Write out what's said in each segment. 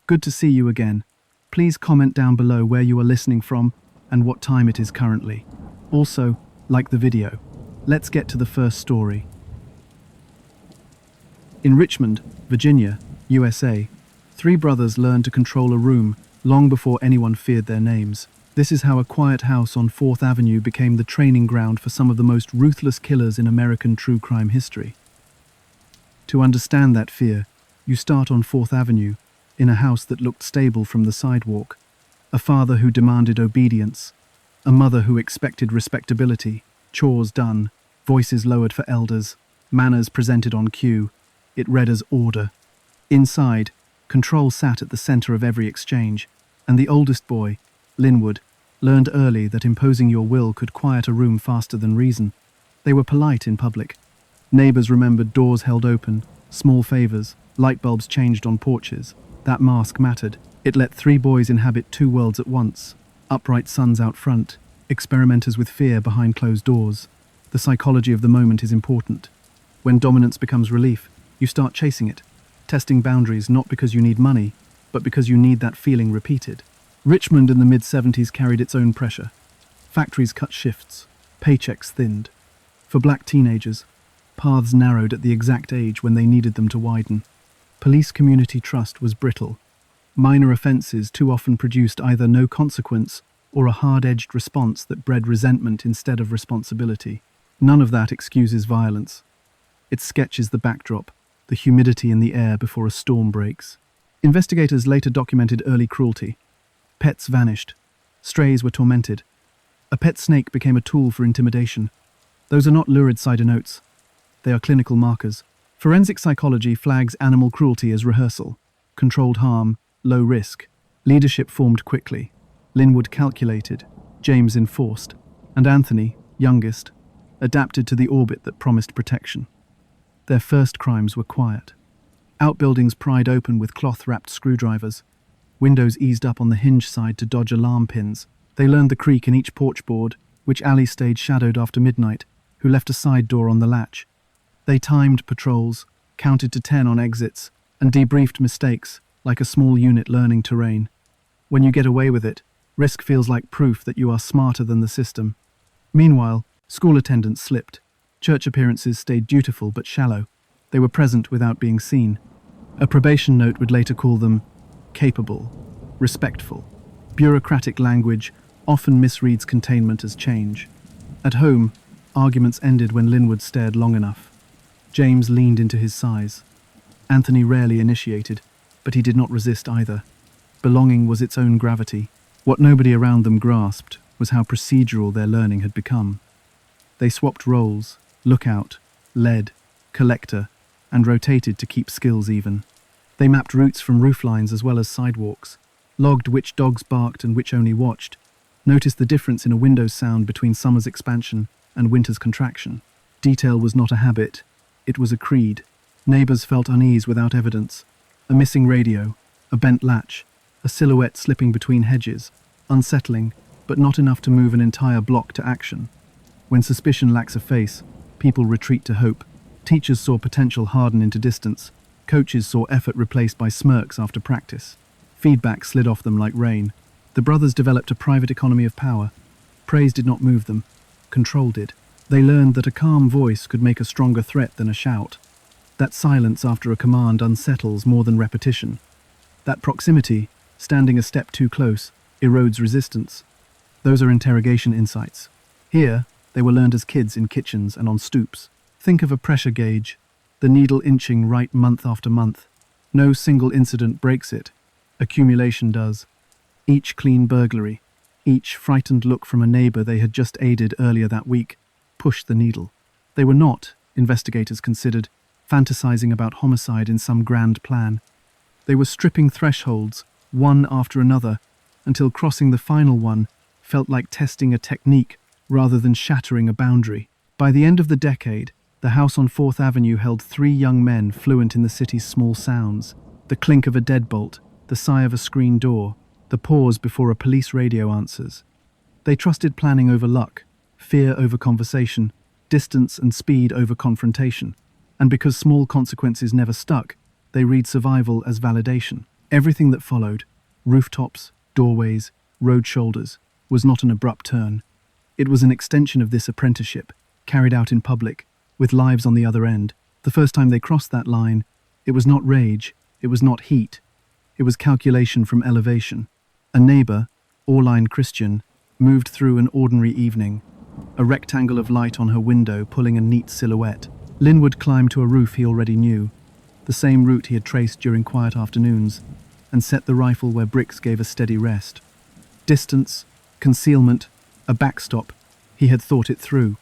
Good to see you again. Please comment down below where you are listening from and what time it is currently. Also, like the video. Let's get to the first story. In Richmond, Virginia, USA, three brothers learned to control a room long before anyone feared their names. This is how a quiet house on 4th Avenue became the training ground for some of the most ruthless killers in American true crime history. To understand that fear, you start on 4th Avenue, in a house that looked stable from the sidewalk, a father who demanded obedience, a mother who expected respectability, chores done, voices lowered for elders, manners presented on cue. It read as order. Inside, control sat at the center of every exchange, and the oldest boy, Linwood, learned early that imposing your will could quiet a room faster than reason. They were polite in public. Neighbors remembered doors held open, small favors, light bulbs changed on porches. That mask mattered. It let three boys inhabit two worlds at once. Upright sons out front, experimenters with fear behind closed doors. The psychology of the moment is important. When dominance becomes relief, you start chasing it, testing boundaries not because you need money, but because you need that feeling repeated. Richmond in the mid-70s carried its own pressure. Factories cut shifts, paychecks thinned. For black teenagers, paths narrowed at the exact age when they needed them to widen. Police community trust was brittle. Minor offenses too often produced either no consequence or a hard-edged response that bred resentment instead of responsibility. None of that excuses violence. It sketches the backdrop, the humidity in the air before a storm breaks. Investigators later documented early cruelty. Pets vanished. Strays were tormented. A pet snake became a tool for intimidation. Those are not lurid cider notes. They are clinical markers. Forensic psychology flags animal cruelty as rehearsal. Controlled harm, low risk. Leadership formed quickly. Linwood calculated, James enforced, and Anthony, youngest, adapted to the orbit that promised protection. Their first crimes were quiet. Outbuildings pried open with cloth-wrapped screwdrivers. Windows eased up on the hinge side to dodge alarm pins. They learned the creak in each porch board, which alley stayed shadowed after midnight, who left a side door on the latch. They timed patrols, counted to 10 on exits, and debriefed mistakes, like a small unit learning terrain. When you get away with it, risk feels like proof that you are smarter than the system. Meanwhile, school attendance slipped. Church appearances stayed dutiful but shallow. They were present without being seen. A probation note would later call them capable, respectful. Bureaucratic language often misreads containment as change. At home, arguments ended when Linwood stared long enough. James leaned into his size. Anthony rarely initiated, but he did not resist either. Belonging was its own gravity. What nobody around them grasped was how procedural their learning had become. They swapped roles, lookout, lead, collector, and rotated to keep skills even. They mapped routes from rooflines as well as sidewalks, logged which dogs barked and which only watched, noticed the difference in a window's sound between summer's expansion and winter's contraction. Detail was not a habit, it was a creed. Neighbors felt unease without evidence. A missing radio, a bent latch, a silhouette slipping between hedges, unsettling, but not enough to move an entire block to action. When suspicion lacks a face, people retreat to hope. Teachers saw potential harden into distance. Coaches saw effort replaced by smirks after practice. Feedback slid off them like rain. The brothers developed a private economy of power. Praise did not move them. Control did. They learned that a calm voice could make a stronger threat than a shout. That silence after a command unsettles more than repetition. That proximity, standing a step too close, erodes resistance. Those are interrogation insights. Here, they were learned as kids in kitchens and on stoops. Think of a pressure gauge, the needle inching right month after month. No single incident breaks it. Accumulation does. Each clean burglary, each frightened look from a neighbor they had just aided earlier that week, pushed the needle. They were not, investigators considered, fantasizing about homicide in some grand plan. They were stripping thresholds, one after another, until crossing the final one felt like testing a technique rather than shattering a boundary. By the end of the decade, the house on 4th Avenue held three young men fluent in the city's small sounds: the clink of a deadbolt, the sigh of a screen door, the pause before a police radio answers. They trusted planning over luck, fear over conversation, distance and speed over confrontation. And because small consequences never stuck, they read survival as validation. Everything that followed, rooftops, doorways, road shoulders, was not an abrupt turn. It was an extension of this apprenticeship, carried out in public, with lives on the other end. The first time they crossed that line, it was not rage, it was not heat, it was calculation from elevation. A neighbor, Orline Christian, moved through an ordinary evening, a rectangle of light on her window pulling a neat silhouette. Linwood climbed to a roof he already knew, the same route he had traced during quiet afternoons, and set the rifle where bricks gave a steady rest. Distance, concealment, a backstop, he had thought it through.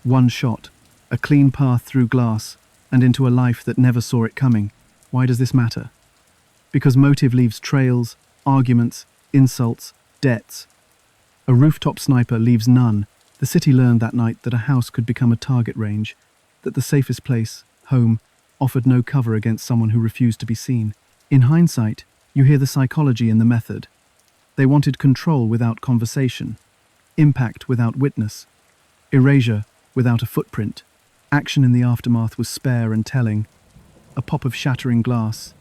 One shot, a clean path through glass, and into a life that never saw it coming. Why does this matter? Because motive leaves trails, arguments, insults, debts. A rooftop sniper leaves none. The city learned that night that a house could become a target range, that the safest place, home, offered no cover against someone who refused to be seen. In hindsight, you hear the psychology in the method. They wanted control without conversation, impact without witness, erasure without a footprint. Action in the aftermath was spare and telling. A pop of shattering glass,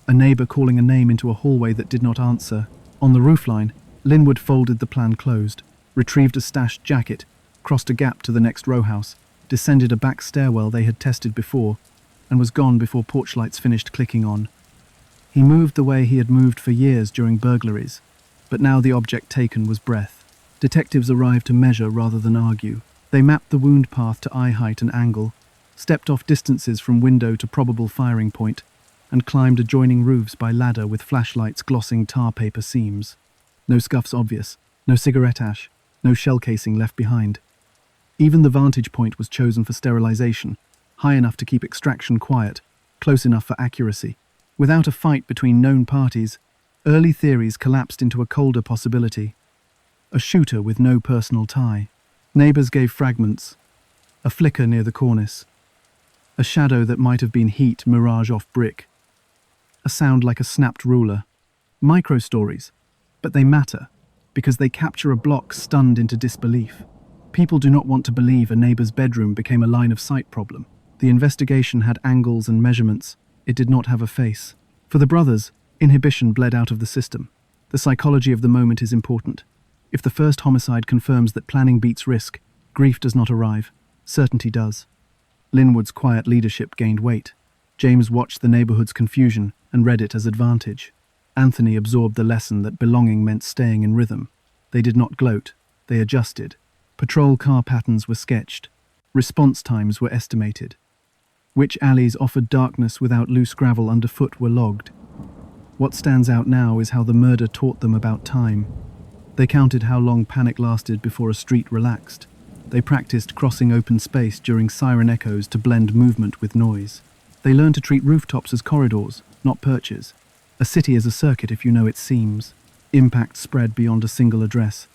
a neighbor calling a name into a hallway that did not answer. On the roofline, Linwood folded the plan closed, retrieved a stashed jacket, crossed a gap to the next row house, descended a back stairwell they had tested before, and was gone before porch lights finished clicking on. He moved the way he had moved for years during burglaries, but now the object taken was breath. Detectives arrived to measure rather than argue. They mapped the wound path to eye height and angle, stepped off distances from window to probable firing point, and climbed adjoining roofs by ladder with flashlights glossing tar paper seams. No scuffs obvious, no cigarette ash, no shell casing left behind. Even the vantage point was chosen for sterilization, high enough to keep extraction quiet, close enough for accuracy. Without a fight between known parties, early theories collapsed into a colder possibility. A shooter with no personal tie. Neighbors gave fragments, a flicker near the cornice, a shadow that might have been heat mirage off brick, a sound like a snapped ruler. Micro-stories, but they matter, because they capture a block stunned into disbelief. People do not want to believe a neighbor's bedroom became a line-of-sight problem. The investigation had angles and measurements. It did not have a face. For the brothers, inhibition bled out of the system. The psychology of the moment is important. If the first homicide confirms that planning beats risk, grief does not arrive. Certainty does. Linwood's quiet leadership gained weight. James watched the neighborhood's confusion and read it as advantage. Anthony absorbed the lesson that belonging meant staying in rhythm. They did not gloat, they adjusted. Patrol car patterns were sketched. Response times were estimated. Which alleys offered darkness without loose gravel underfoot were logged. What stands out now is how the murder taught them about time. They counted how long panic lasted before a street relaxed. They practiced crossing open space during siren echoes to blend movement with noise. They learned to treat rooftops as corridors, not perches. A city is a circuit if you know its seams. Impact spread beyond a single address.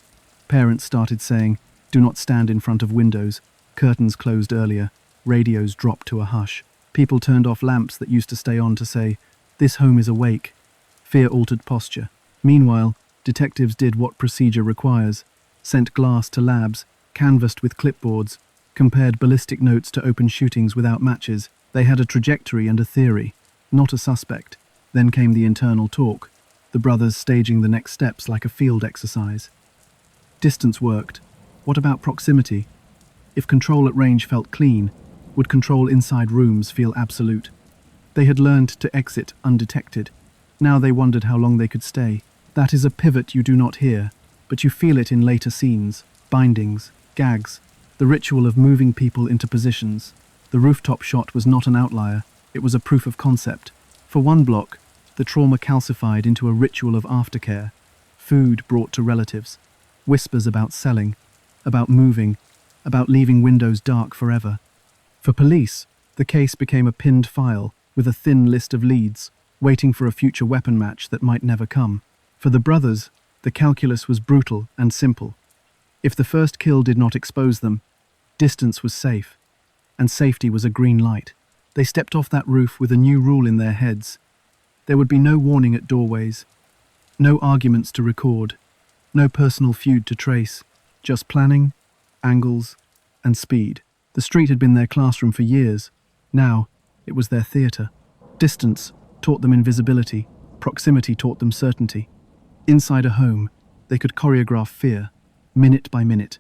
Parents started saying, "Do not stand in front of windows." Curtains closed earlier. Radios dropped to a hush. People turned off lamps that used to stay on to say, "This home is awake." Fear altered posture. Meanwhile, detectives did what procedure requires. Sent glass to labs, canvassed with clipboards, compared ballistic notes to open shootings without matches. They had a trajectory and a theory, not a suspect. Then came the internal talk, the brothers staging the next steps like a field exercise. Distance worked. What about proximity? If control at range felt clean, would control inside rooms feel absolute? They had learned to exit undetected. Now they wondered how long they could stay. That is a pivot you do not hear, but you feel it in later scenes, bindings, gags, the ritual of moving people into positions. The rooftop shot was not an outlier, it was a proof of concept. For one block, the trauma calcified into a ritual of aftercare, food brought to relatives, whispers about selling, about moving, about leaving windows dark forever. For police, the case became a pinned file with a thin list of leads, waiting for a future weapon match that might never come. For the brothers, the calculus was brutal and simple. If the first kill did not expose them, distance was safe, and safety was a green light. They stepped off that roof with a new rule in their heads. There would be no warning at doorways, no arguments to record, no personal feud to trace, just planning, angles, and speed. The street had been their classroom for years. Now, it was their theatre. Distance taught them invisibility. Proximity taught them certainty. Inside a home, they could choreograph fear, minute by minute,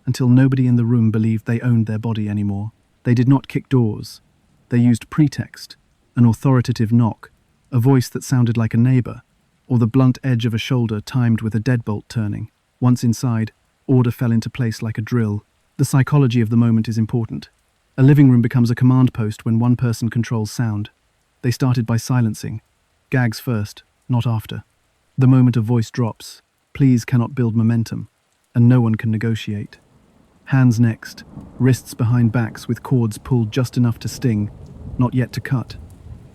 until nobody in the room believed they owned their body anymore. They did not kick doors. They used pretext, an authoritative knock, a voice that sounded like a neighbor, or the blunt edge of a shoulder timed with a deadbolt turning. Once inside, order fell into place like a drill. The psychology of the moment is important. A living room becomes a command post when one person controls sound. They started by silencing. Gags first, not after. The moment a voice drops, pleas cannot build momentum, and no one can negotiate. Hands next, wrists behind backs with cords pulled just enough to sting, not yet to cut.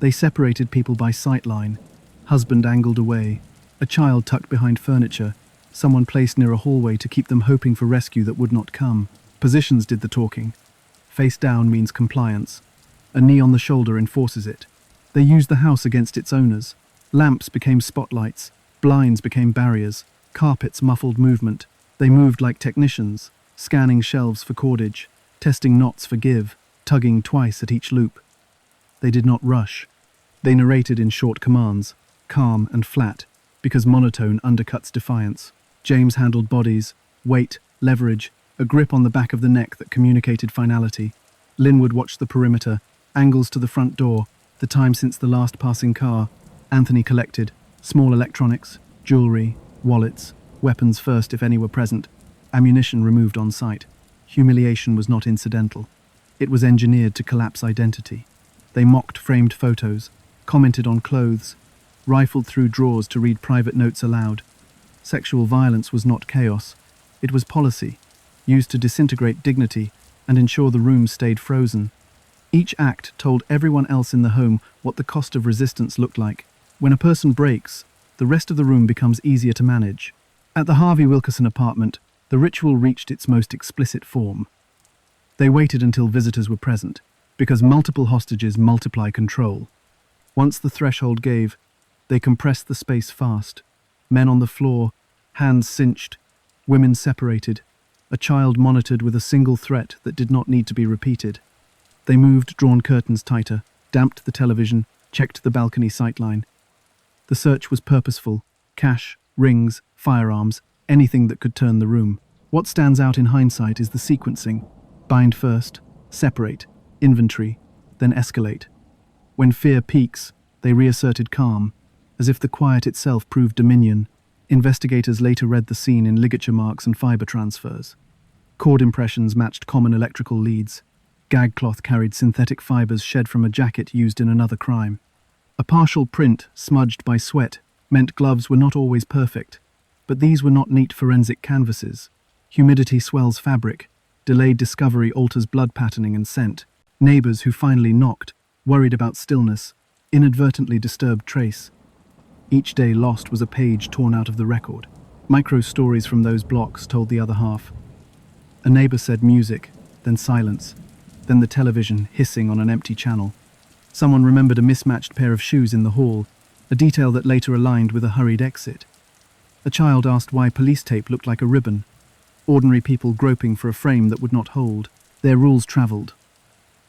They separated people by sight line. Husband angled away, a child tucked behind furniture, someone placed near a hallway to keep them hoping for rescue that would not come. Positions did the talking. Face down means compliance. A knee on the shoulder enforces it. They used the house against its owners. Lamps became spotlights, blinds became barriers, carpets muffled movement. They moved like technicians, scanning shelves for cordage, testing knots for give, tugging twice at each loop. They did not rush. They narrated in short commands, calm and flat, because monotone undercuts defiance. James handled bodies, weight, leverage, a grip on the back of the neck that communicated finality. Linwood watched the perimeter, angles to the front door, the time since the last passing car. Anthony collected small electronics, jewelry, wallets, weapons first if any were present, ammunition removed on site. Humiliation was not incidental. It was engineered to collapse identity. They mocked framed photos, commented on clothes, rifled through drawers to read private notes aloud. Sexual violence was not chaos. It was policy, used to disintegrate dignity and ensure the room stayed frozen. Each act told everyone else in the home what the cost of resistance looked like. When a person breaks, the rest of the room becomes easier to manage. At the Harvey Wilkerson apartment, the ritual reached its most explicit form. They waited until visitors were present, because multiple hostages multiply control. Once the threshold gave, they compressed the space fast. Men on the floor, hands cinched, women separated, a child monitored with a single threat that did not need to be repeated. They moved drawn curtains tighter, damped the television, checked the balcony sightline. The search was purposeful: cash, rings, firearms, anything that could turn the room. What stands out in hindsight is the sequencing. Bind first, separate, inventory, then escalate. When fear peaks, they reasserted calm, as if the quiet itself proved dominion. Investigators later read the scene in ligature marks and fiber transfers. Cord impressions matched common electrical leads. Gag cloth carried synthetic fibers shed from a jacket used in another crime. A partial print, smudged by sweat, meant gloves were not always perfect, but these were not neat forensic canvases. Humidity swells fabric. Delayed discovery alters blood patterning and scent. Neighbors who finally knocked, worried about stillness, inadvertently disturbed trace. Each day lost was a page torn out of the record. Micro-stories from those blocks told the other half. A neighbor said music, then silence, then the television hissing on an empty channel. Someone remembered a mismatched pair of shoes in the hall, a detail that later aligned with a hurried exit. A child asked why police tape looked like a ribbon. Ordinary people groping for a frame that would not hold. Their rules traveled.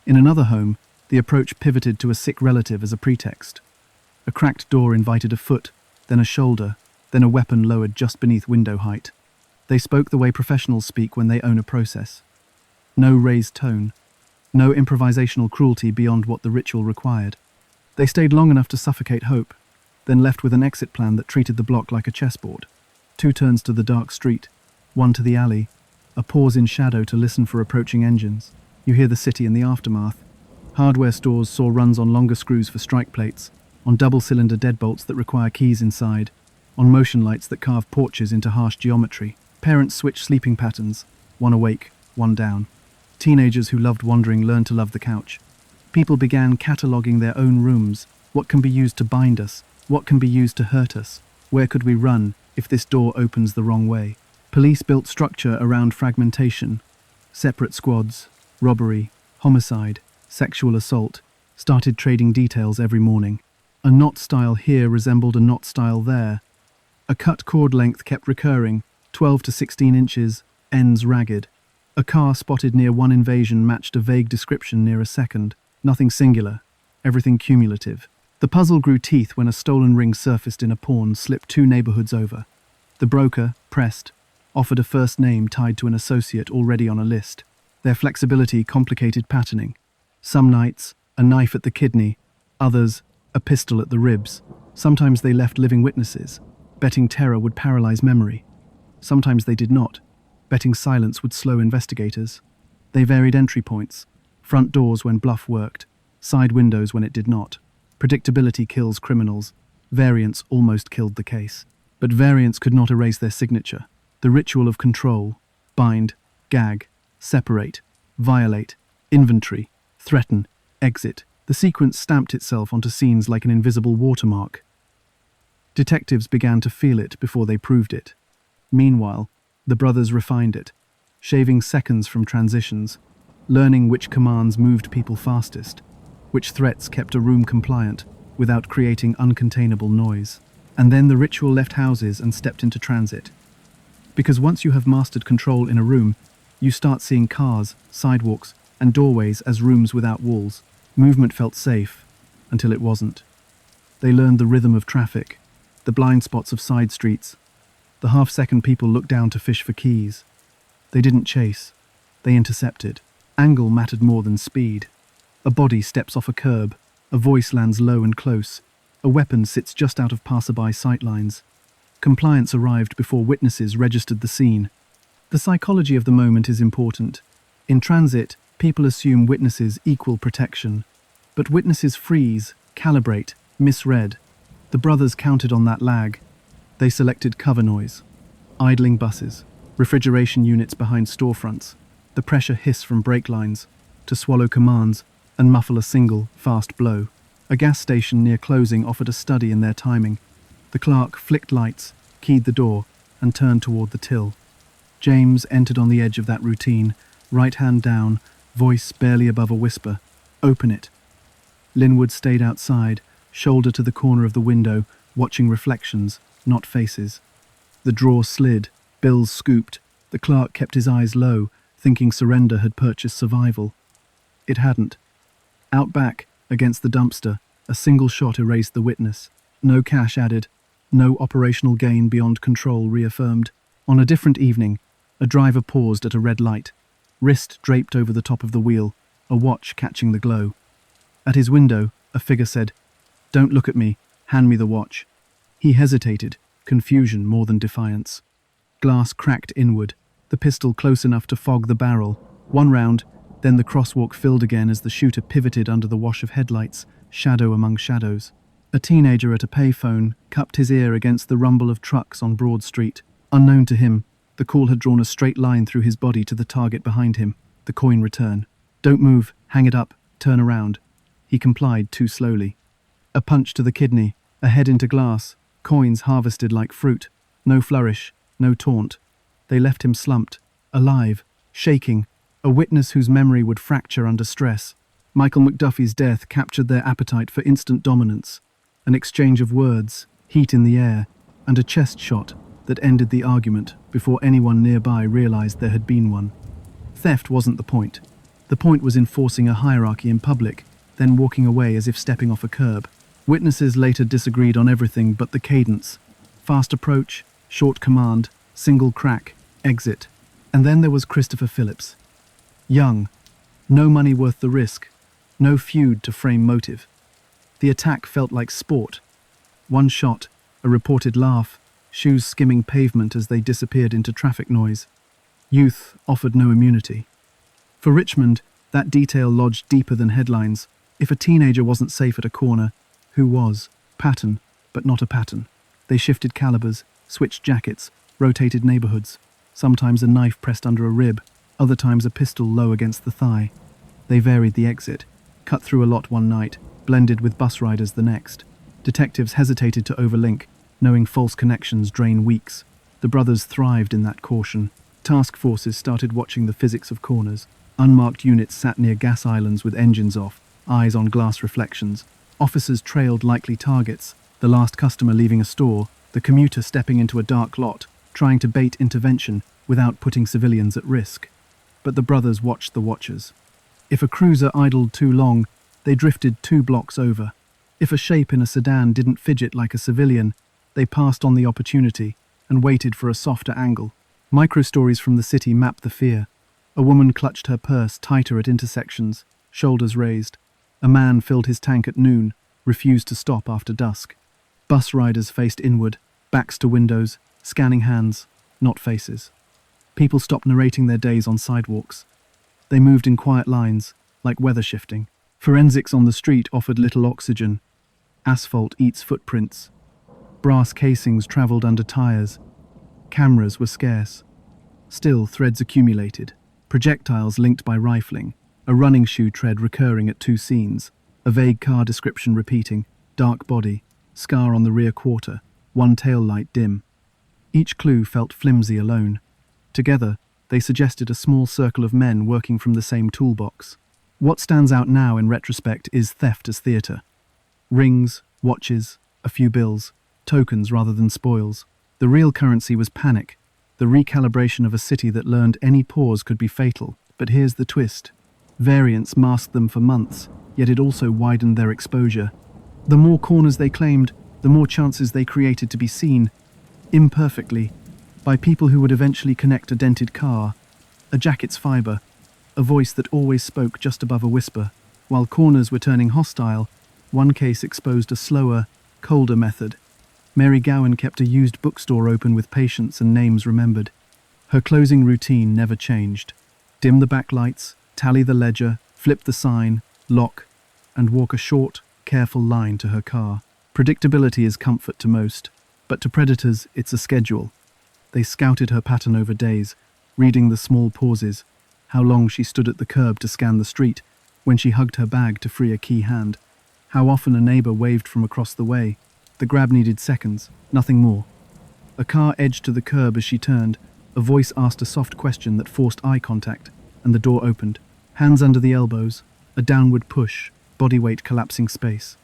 In another home, the approach pivoted to a sick relative as a pretext. A cracked door invited a foot, then a shoulder, then a weapon lowered just beneath window height. They spoke the way professionals speak when they own a process. No raised tone. No improvisational cruelty beyond what the ritual required. They stayed long enough to suffocate hope, then left with an exit plan that treated the block like a chessboard. 2 turns to the dark street, 1 to the alley, a pause in shadow to listen for approaching engines. You hear the city in the aftermath. Hardware stores saw runs on longer screws for strike plates, on double-cylinder deadbolts that require keys inside, on motion lights that carve porches into harsh geometry. Parents switched sleeping patterns, 1 awake, 1 down. Teenagers who loved wandering learned to love the couch. People began cataloguing their own rooms. What can be used to bind us? What can be used to hurt us? Where could we run if this door opens the wrong way? Police built structure around fragmentation. Separate squads, robbery, homicide, sexual assault, started trading details every morning. A knot style here resembled a knot style there. A cut cord length kept recurring, 12 to 16 inches, ends ragged. A car spotted near one invasion matched a vague description near a second. Nothing singular, everything cumulative. The puzzle grew teeth when a stolen ring surfaced in a pawn slip 2 neighborhoods over. The broker, pressed, offered a first name tied to an associate already on a list. Their flexibility complicated patterning. Some nights, a knife at the kidney, others, a pistol at the ribs. Sometimes they left living witnesses, betting terror would paralyze memory. Sometimes they did not, betting silence would slow investigators. They varied entry points, front doors when bluff worked, side windows when it did not. Predictability kills criminals. Variance almost killed the case. But variance could not erase their signature. The ritual of control: bind, gag, separate, violate, inventory, threaten, exit. The sequence stamped itself onto scenes like an invisible watermark. Detectives began to feel it before they proved it. Meanwhile, the brothers refined it, shaving seconds from transitions, learning which commands moved people fastest, which threats kept a room compliant without creating uncontainable noise. And then the ritual left houses and stepped into transit. Because once you have mastered control in a room, you start seeing cars, sidewalks, and doorways as rooms without walls. Movement felt safe, until it wasn't. They learned the rhythm of traffic, the blind spots of side streets. The half-second people looked down to fish for keys. They didn't chase. They intercepted. Angle mattered more than speed. A body steps off a curb. A voice lands low and close. A weapon sits just out of passerby sightlines. Compliance arrived before witnesses registered the scene. The psychology of the moment is important. In transit, people assume witnesses equal protection. But witnesses freeze, calibrate, misread. The brothers counted on that lag. They selected cover noise, idling buses, refrigeration units behind storefronts, the pressure hiss from brake lines, to swallow commands and muffle a single, fast blow. A gas station near closing offered a study in their timing. The clerk flicked lights, keyed the door, and turned toward the till. James entered on the edge of that routine, right hand down, voice barely above a whisper. "Open it." Linwood stayed outside, shoulder to the corner of the window, watching reflections, not faces. The drawer slid, bills scooped. The clerk kept his eyes low, thinking surrender had purchased survival. It hadn't. Out back, against the dumpster, a single shot erased the witness. No cash added, no operational gain beyond control reaffirmed. On a different evening, a driver paused at a red light, wrist draped over the top of the wheel, a watch catching the glow. At his window, a figure said, "Don't look at me, hand me the watch." He hesitated, confusion more than defiance. Glass cracked inward, the pistol close enough to fog the barrel. One round, then the crosswalk filled again as the shooter pivoted under the wash of headlights, shadow among shadows. A teenager at a payphone cupped his ear against the rumble of trucks on Broad Street. Unknown to him, the call had drawn a straight line through his body to the target behind him, the coin return. "Don't move, hang it up, turn around." He complied too slowly. A punch to the kidney, a head into glass, coins harvested like fruit. No flourish, no taunt. They left him slumped, alive, shaking, a witness whose memory would fracture under stress. Michael McDuffie's death captured their appetite for instant dominance. An exchange of words, heat in the air, and a chest shot that ended the argument before anyone nearby realized there had been one. Theft wasn't the point. The point was enforcing a hierarchy in public, then walking away as if stepping off a curb. Witnesses later disagreed on everything but the cadence. Fast approach, short command, single crack, exit. And then there was Christopher Phillips. Young, no money worth the risk, no feud to frame motive. The attack felt like sport. One shot, a reported laugh, shoes skimming pavement as they disappeared into traffic noise. Youth offered no immunity. For Richmond, that detail lodged deeper than headlines. If a teenager wasn't safe at a corner, who was? Pattern, but not a pattern. They shifted calibers, switched jackets, rotated neighborhoods. Sometimes a knife pressed under a rib, other times a pistol low against the thigh. They varied the exit, cut through a lot one night, blended with bus riders the next. Detectives hesitated to overlink, knowing false connections drain weeks. The brothers thrived in that caution. Task forces started watching the physics of corners. Unmarked units sat near gas islands with engines off, eyes on glass reflections. Officers trailed likely targets, the last customer leaving a store, the commuter stepping into a dark lot, trying to bait intervention without putting civilians at risk. But the brothers watched the watchers. If a cruiser idled too long, they drifted 2 blocks over. If a shape in a sedan didn't fidget like a civilian, they passed on the opportunity and waited for a softer angle. Microstories from the city mapped the fear. A woman clutched her purse tighter at intersections, shoulders raised. A man filled his tank at noon, refused to stop after dusk. Bus riders faced inward, backs to windows, scanning hands, not faces. People stopped narrating their days on sidewalks. They moved in quiet lines, like weather shifting. Forensics on the street offered little oxygen. Asphalt eats footprints. Brass casings traveled under tires. Cameras were scarce. Still, threads accumulated. Projectiles linked by rifling. A running shoe tread recurring at two scenes. A vague car description repeating. Dark body. Scar on the rear quarter. One tail light dim. Each clue felt flimsy alone. Together, they suggested a small circle of men working from the same toolbox. What stands out now in retrospect is theft as theatre. Rings, watches, a few bills, tokens rather than spoils. The real currency was panic, the recalibration of a city that learned any pause could be fatal. But here's the twist. Variance masked them for months, yet it also widened their exposure. The more corners they claimed, the more chances they created to be seen, imperfectly, by people who would eventually connect a dented car, a jacket's fibre, a voice that always spoke just above a whisper. While corners were turning hostile, one case exposed a slower, colder method. Mary Gowan kept a used bookstore open with patience and names remembered. Her closing routine never changed. Dim the backlights, tally the ledger, flip the sign, lock, and walk a short, careful line to her car. Predictability is comfort to most, but to predators it's a schedule. They scouted her pattern over days, reading the small pauses, how long she stood at the curb to scan the street, when she hugged her bag to free a key hand, how often a neighbor waved from across the way. The grab needed seconds, nothing more. A car edged to the curb as she turned. A voice asked a soft question that forced eye contact, and the door opened. Hands under the elbows, a downward push, body weight collapsing space.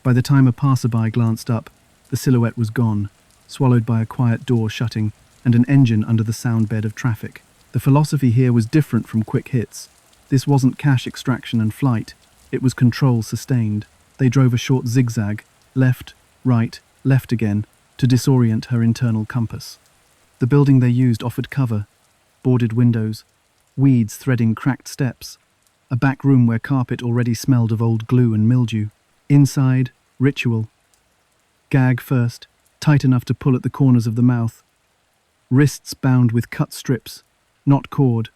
By the time a passerby glanced up, the silhouette was gone, swallowed by a quiet door shutting and an engine under the sound bed of traffic. The philosophy here was different from quick hits. This wasn't cash extraction and flight, it was control sustained. They drove a short zigzag, left, right, left again, to disorient her internal compass. The building they used offered cover, boarded windows, weeds threading cracked steps, a back room where carpet already smelled of old glue and mildew. Inside, ritual. Gag first, tight enough to pull at the corners of the mouth. Wrists bound with cut strips, not cord.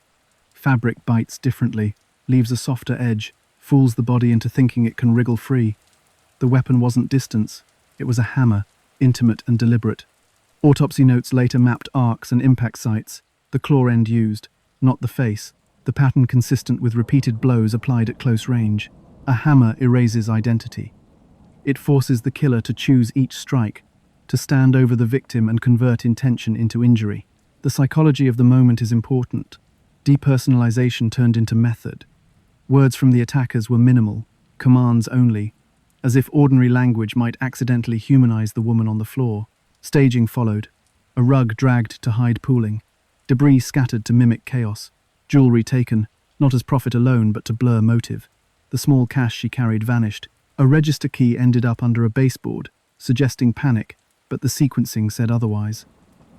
Fabric bites differently, leaves a softer edge, fools the body into thinking it can wriggle free. The weapon wasn't distance, it was a hammer, intimate and deliberate. Autopsy notes later mapped arcs and impact sites, the claw end used, not the face, the pattern consistent with repeated blows applied at close range. A hammer erases identity. It forces the killer to choose each strike, to stand over the victim and convert intention into injury. The psychology of the moment is important. Depersonalization turned into method. Words from the attackers were minimal, commands only, as if ordinary language might accidentally humanize the woman on the floor. Staging followed. A rug dragged to hide pooling. Debris scattered to mimic chaos. Jewelry taken, not as profit alone but to blur motive. The small cash she carried vanished. A register key ended up under a baseboard, suggesting panic, but the sequencing said otherwise.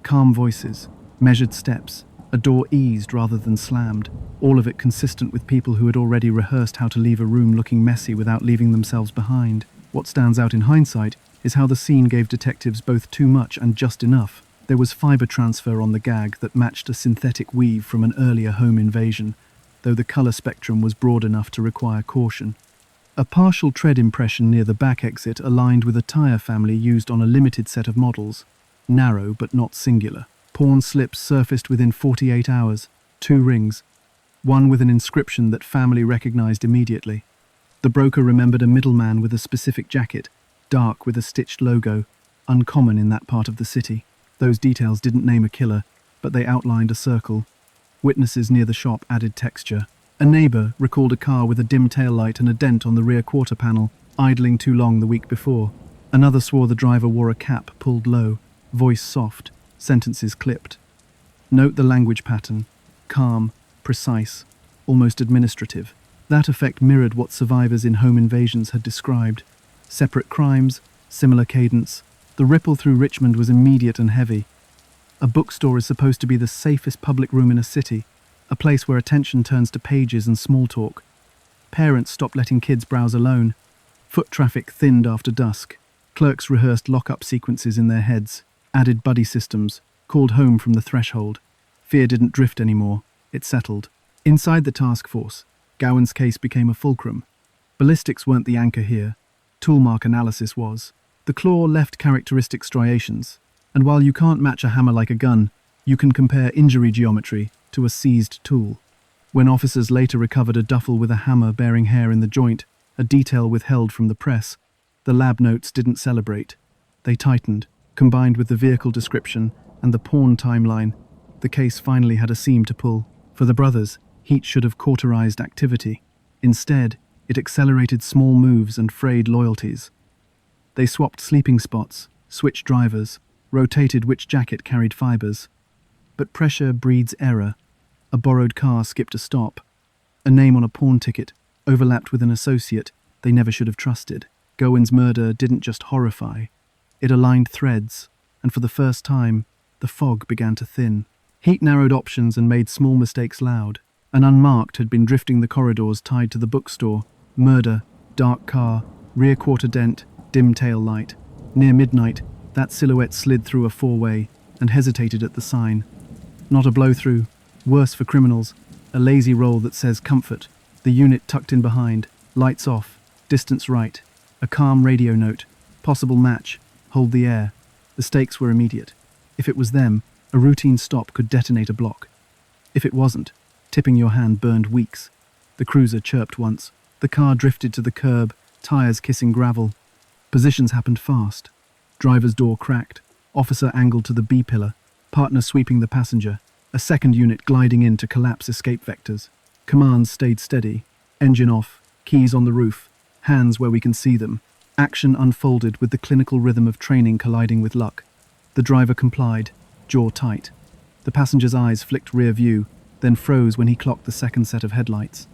Calm voices, measured steps, a door eased rather than slammed, all of it consistent with people who had already rehearsed how to leave a room looking messy without leaving themselves behind. What stands out in hindsight is how the scene gave detectives both too much and just enough. There was fiber transfer on the gag that matched a synthetic weave from an earlier home invasion, though the color spectrum was broad enough to require caution. A partial tread impression near the back exit aligned with a tire family used on a limited set of models, narrow but not singular. Pawn slips surfaced within 48 hours, 2 rings, one with an inscription that family recognized immediately. The broker remembered a middleman with a specific jacket, dark with a stitched logo, uncommon in that part of the city. Those details didn't name a killer, but they outlined a circle. Witnesses near the shop added texture. A neighbor recalled a car with a dim taillight and a dent on the rear quarter panel, idling too long the week before. Another swore the driver wore a cap pulled low, voice soft, sentences clipped. Note the language pattern, calm, precise, almost administrative. That effect mirrored what survivors in home invasions had described. Separate crimes, similar cadence. The ripple through Richmond was immediate and heavy. A bookstore is supposed to be the safest public room in a city, a place where attention turns to pages and small talk. Parents stopped letting kids browse alone. Foot traffic thinned after dusk. Clerks rehearsed lock-up sequences in their heads, added buddy systems, called home from the threshold. Fear didn't drift anymore. It settled. Inside the task force, Gowan's case became a fulcrum. Ballistics weren't the anchor here. Toolmark analysis was. The claw left characteristic striations, and while you can't match a hammer like a gun, you can compare injury geometry to a seized tool. When officers later recovered a duffel with a hammer bearing hair in the joint, a detail withheld from the press, the lab notes didn't celebrate. They tightened, combined with the vehicle description and the pawn timeline. The case finally had a seam to pull. For the brothers, heat should have cauterized activity. Instead, it accelerated small moves and frayed loyalties. They swapped sleeping spots, switched drivers, rotated which jacket carried fibers. But pressure breeds error. A borrowed car skipped a stop. A name on a pawn ticket overlapped with an associate they never should have trusted. Gowan's murder didn't just horrify. It aligned threads, and for the first time, the fog began to thin. Heat narrowed options and made small mistakes loud. An unmarked had been drifting the corridors tied to the bookstore. Murder, dark car, rear quarter dent, dim tail light. Near midnight, that silhouette slid through a four-way and hesitated at the sign. Not a blow-through. Worse for criminals, a lazy roll that says comfort. The unit tucked in behind, lights off, distance right. A calm radio note, possible match, hold the air. The stakes were immediate. If it was them, a routine stop could detonate a block. If it wasn't, tipping your hand burned weeks. The cruiser chirped once. The car drifted to the curb, tires kissing gravel. Positions happened fast. Driver's door cracked. Officer angled to the B-pillar. Partner sweeping the passenger. A second unit gliding in to collapse escape vectors. Commands stayed steady. Engine off. Keys on the roof. Hands where we can see them. Action unfolded with the clinical rhythm of training colliding with luck. The driver complied, jaw tight. The passenger's eyes flicked rear view, then froze when he clocked the second set of headlights.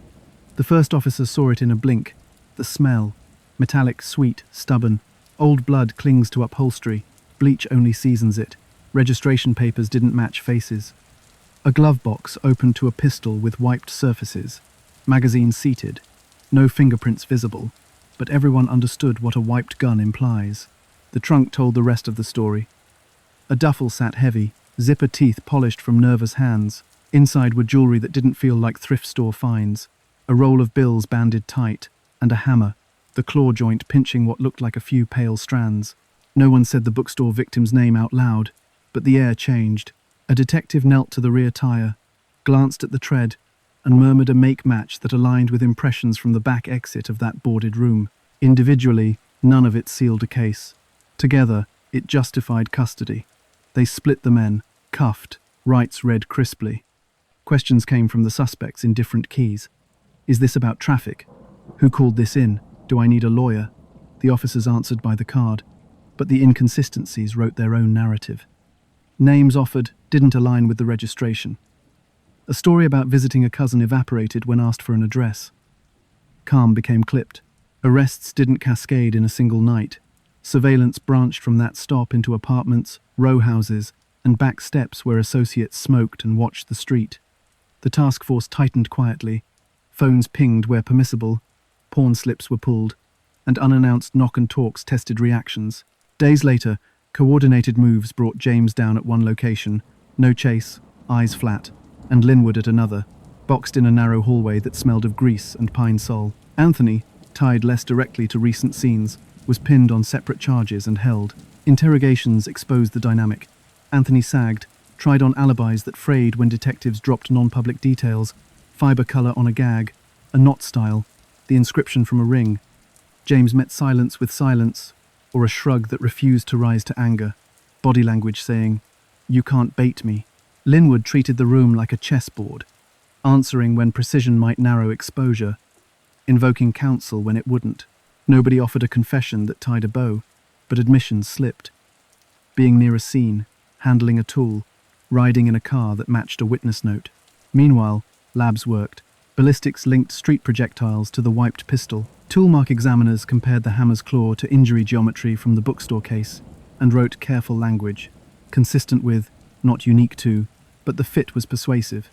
The first officer saw it in a blink. The smell. Metallic, sweet, stubborn. Old blood clings to upholstery. Bleach only seasons it. Registration papers didn't match faces. A glove box opened to a pistol with wiped surfaces. Magazine seated. No fingerprints visible. But everyone understood what a wiped gun implies. The trunk told the rest of the story. A duffel sat heavy, zipper teeth polished from nervous hands. Inside were jewelry that didn't feel like thrift store finds. A roll of bills banded tight, and a hammer, the claw joint pinching what looked like a few pale strands. No one said the bookstore victim's name out loud, but the air changed. A detective knelt to the rear tire, glanced at the tread, and murmured a make-match that aligned with impressions from the back exit of that boarded room. Individually, none of it sealed a case. Together, it justified custody. They split the men, cuffed, rights read crisply. Questions came from the suspects in different keys. Is this about traffic? Who called this in? Do I need a lawyer? The officers answered by the card, but the inconsistencies wrote their own narrative. Names offered didn't align with the registration. A story about visiting a cousin evaporated when asked for an address. Calm became clipped. Arrests didn't cascade in a single night. Surveillance branched from that stop into apartments, row houses, and back steps where associates smoked and watched the street. The task force tightened quietly. Phones pinged where permissible, pawn slips were pulled, and unannounced knock-and-talks tested reactions. Days later, coordinated moves brought James down at one location, no chase, eyes flat, and Linwood at another, boxed in a narrow hallway that smelled of grease and pine sol. Anthony, tied less directly to recent scenes, was pinned on separate charges and held. Interrogations exposed the dynamic. Anthony sagged, tried on alibis that frayed when detectives dropped non-public details, fiber color on a gag, a knot style, the inscription from a ring. James met silence with silence, or a shrug that refused to rise to anger, body language saying, "You can't bait me." Linwood treated the room like a chessboard, answering when precision might narrow exposure, invoking counsel when it wouldn't. Nobody offered a confession that tied a bow, but admissions slipped. Being near a scene, handling a tool, riding in a car that matched a witness note. Meanwhile, labs worked. Ballistics linked street projectiles to the wiped pistol. Toolmark examiners compared the hammer's claw to injury geometry from the bookstore case and wrote careful language, consistent with, not unique to, but the fit was persuasive.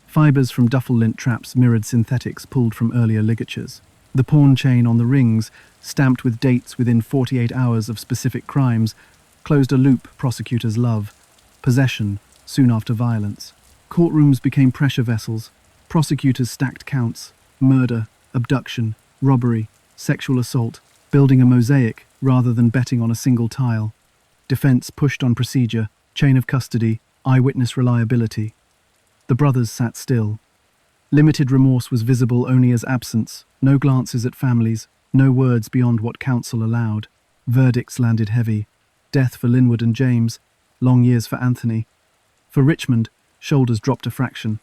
Fibers from duffel lint traps mirrored synthetics pulled from earlier ligatures. The pawn chain on the rings, stamped with dates within 48 hours of specific crimes, closed a loop prosecutors love: possession, soon after violence. Courtrooms became pressure vessels. Prosecutors stacked counts: murder, abduction, robbery, sexual assault, building a mosaic rather than betting on a single tile. Defense pushed on procedure, chain of custody, eyewitness reliability. The brothers sat still. Limited remorse was visible only as absence, no glances at families, no words beyond what counsel allowed. Verdicts landed heavy. Death for Linwood and James, long years for Anthony. For Richmond, shoulders dropped a fraction.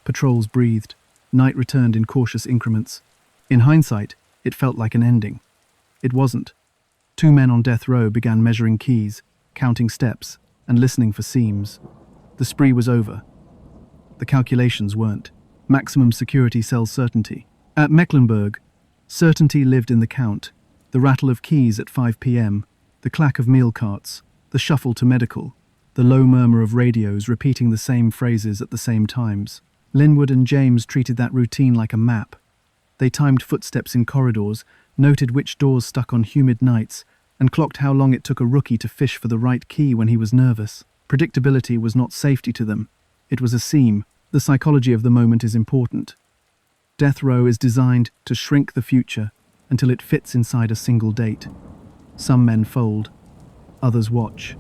Patrols breathed. Night returned in cautious increments. In hindsight, it felt like an ending. It wasn't. 2 men on death row began measuring keys, counting steps, and listening for seams. The spree was over. The calculations weren't. Maximum security sells certainty. At Mecklenburg, certainty lived in the count, the rattle of keys at 5 p.m., the clack of meal carts, the shuffle to medical, the low murmur of radios repeating the same phrases at the same times. Linwood and James treated that routine like a map. They timed footsteps in corridors, noted which doors stuck on humid nights, and clocked how long it took a rookie to fish for the right key when he was nervous. Predictability was not safety to them. It was a seam. The psychology of the moment is important. Death row is designed to shrink the future until it fits inside a single date. Some men fold. Others watch.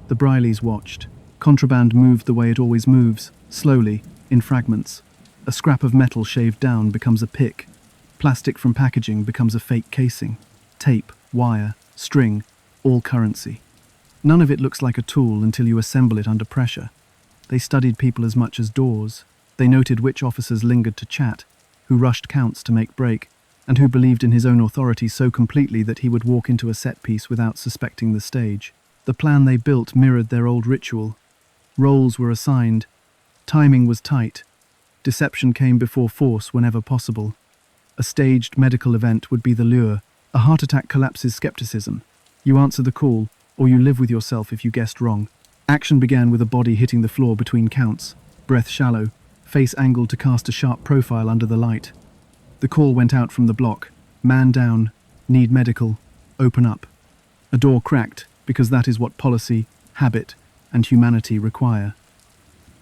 The Brileys watched. Contraband moved the way it always moves, slowly, in fragments. A scrap of metal shaved down becomes a pick. Plastic from packaging becomes a fake casing. Tape, wire, string, all currency. None of it looks like a tool until you assemble it under pressure. They studied people as much as doors. They noted which officers lingered to chat, who rushed counts to make break, and who believed in his own authority so completely that he would walk into a set piece without suspecting the stage. The plan they built mirrored their old ritual. Roles were assigned. Timing was tight. Deception came before force whenever possible. A staged medical event would be the lure. A heart attack collapses skepticism. You answer the call, or you live with yourself if you guessed wrong. Action began with a body hitting the floor between counts, breath shallow, face angled to cast a sharp profile under the light. The call went out from the block: man down, need medical, open up. A door cracked, because that is what policy, habit, and humanity require.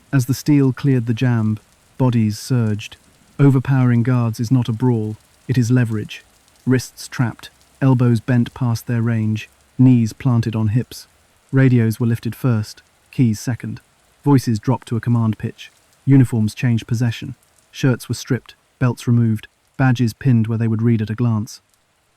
As the steel cleared the jamb, bodies surged. Overpowering guards is not a brawl, it is leverage. Wrists trapped, elbows bent past their range, knees planted on hips. Radios were lifted first, keys second. Voices dropped to a command pitch. Uniforms changed possession. Shirts were stripped, belts removed, badges pinned where they would read at a glance.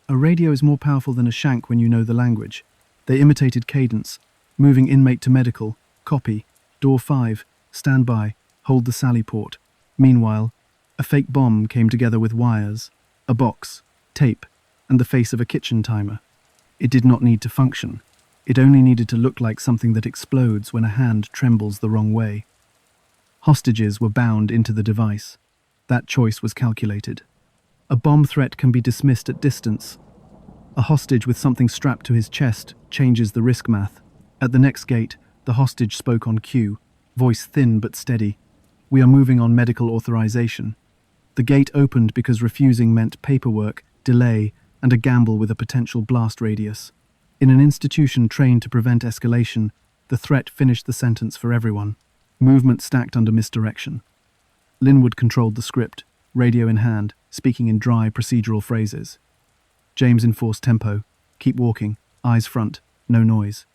A radio is more powerful than a shank when you know the language. They imitated cadence, moving inmate to medical, copy, door 5, stand by, hold the sally port. Meanwhile, a fake bomb came together with wires, a box, tape, and the face of a kitchen timer. It did not need to function. It only needed to look like something that explodes when a hand trembles the wrong way. Hostages were bound into the device. That choice was calculated. A bomb threat can be dismissed at distance. A hostage with something strapped to his chest changes the risk math. At the next gate, the hostage spoke on cue, voice thin but steady. We are moving on medical authorization. The gate opened because refusing meant paperwork, delay, and a gamble with a potential blast radius. In an institution trained to prevent escalation, the threat finished the sentence for everyone. Movement stacked under misdirection. Linwood controlled the script, radio in hand, speaking in dry, procedural phrases. James enforced tempo. Keep walking, eyes front, no noise.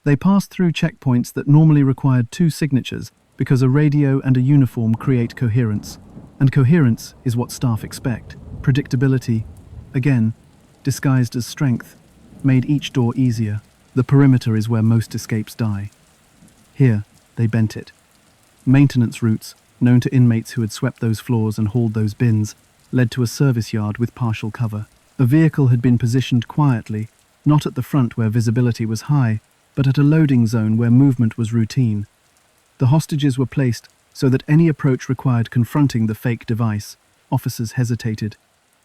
They passed through checkpoints that normally required 2 signatures because a radio and a uniform create coherence. And coherence is what staff expect. Predictability, again, disguised as strength, made each door easier. The perimeter is where most escapes die. Here, they bent it. Maintenance routes, known to inmates who had swept those floors and hauled those bins, led to a service yard with partial cover. A vehicle had been positioned quietly, not at the front where visibility was high, but at a loading zone where movement was routine. The hostages were placed so that any approach required confronting the fake device, Officers hesitated.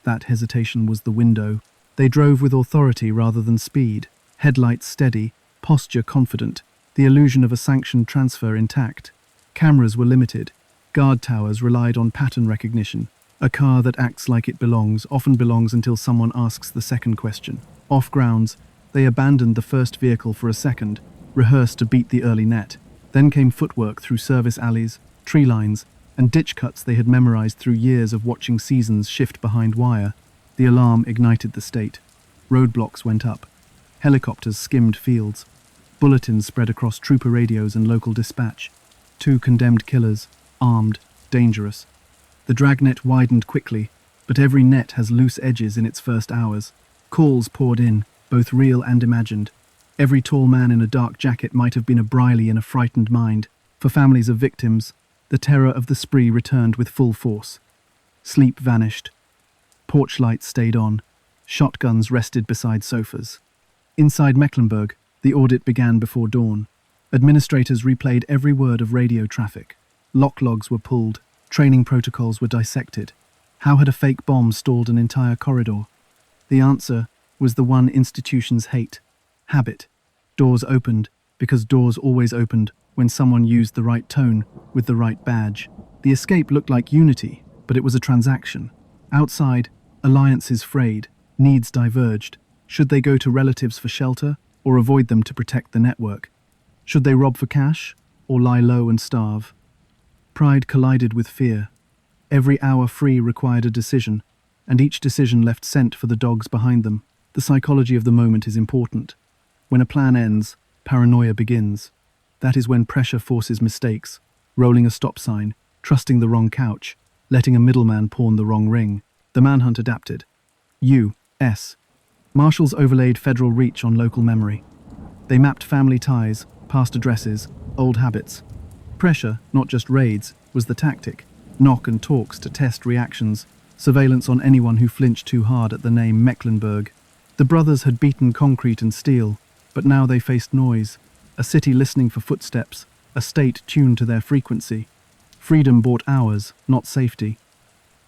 That hesitation was the window. They drove with authority rather than speed, headlights steady, posture confident, the illusion of a sanctioned transfer intact. Cameras were limited. Guard towers relied on pattern recognition. A car that acts like it belongs often belongs until someone asks the second question. Off grounds, they abandoned the first vehicle for a second, rehearsed to beat the early net. Then came footwork through service alleys, tree lines, and ditch cuts they had memorized through years of watching seasons shift behind wire. The alarm ignited the state. Roadblocks went up. Helicopters skimmed fields. Bulletins spread across trooper radios and local dispatch. 2 condemned killers, armed, dangerous. The dragnet widened quickly, but every net has loose edges in its first hours. Calls poured in, both real and imagined. Every tall man in a dark jacket might have been a Briley in a frightened mind. For families of victims, the terror of the spree returned with full force. Sleep vanished. Porch lights stayed on. Shotguns rested beside sofas. Inside Mecklenburg, the audit began before dawn. Administrators replayed every word of radio traffic. Lock logs were pulled. Training protocols were dissected. How had a fake bomb stalled an entire corridor? The answer was the one institutions hate: habit. Doors opened because doors always opened when someone used the right tone with the right badge. The escape looked like unity, but it was a transaction. Outside, alliances frayed, needs diverged. Should they go to relatives for shelter or avoid them to protect the network? Should they rob for cash or lie low and starve? Pride collided with fear. Every hour free required a decision, and each decision left scent for the dogs behind them. The psychology of the moment is important. When a plan ends, paranoia begins. That is when pressure forces mistakes, rolling a stop sign, trusting the wrong couch, letting a middleman pawn the wrong ring. The manhunt adapted. U.S. Marshals overlaid federal reach on local memory. They mapped family ties, past addresses, old habits. Pressure, not just raids, was the tactic. Knock and talks to test reactions, surveillance on anyone who flinched too hard at the name Mecklenburg. The brothers had beaten concrete and steel, but now they faced noise. A city listening for footsteps, a state tuned to their frequency. Freedom bought hours, not safety.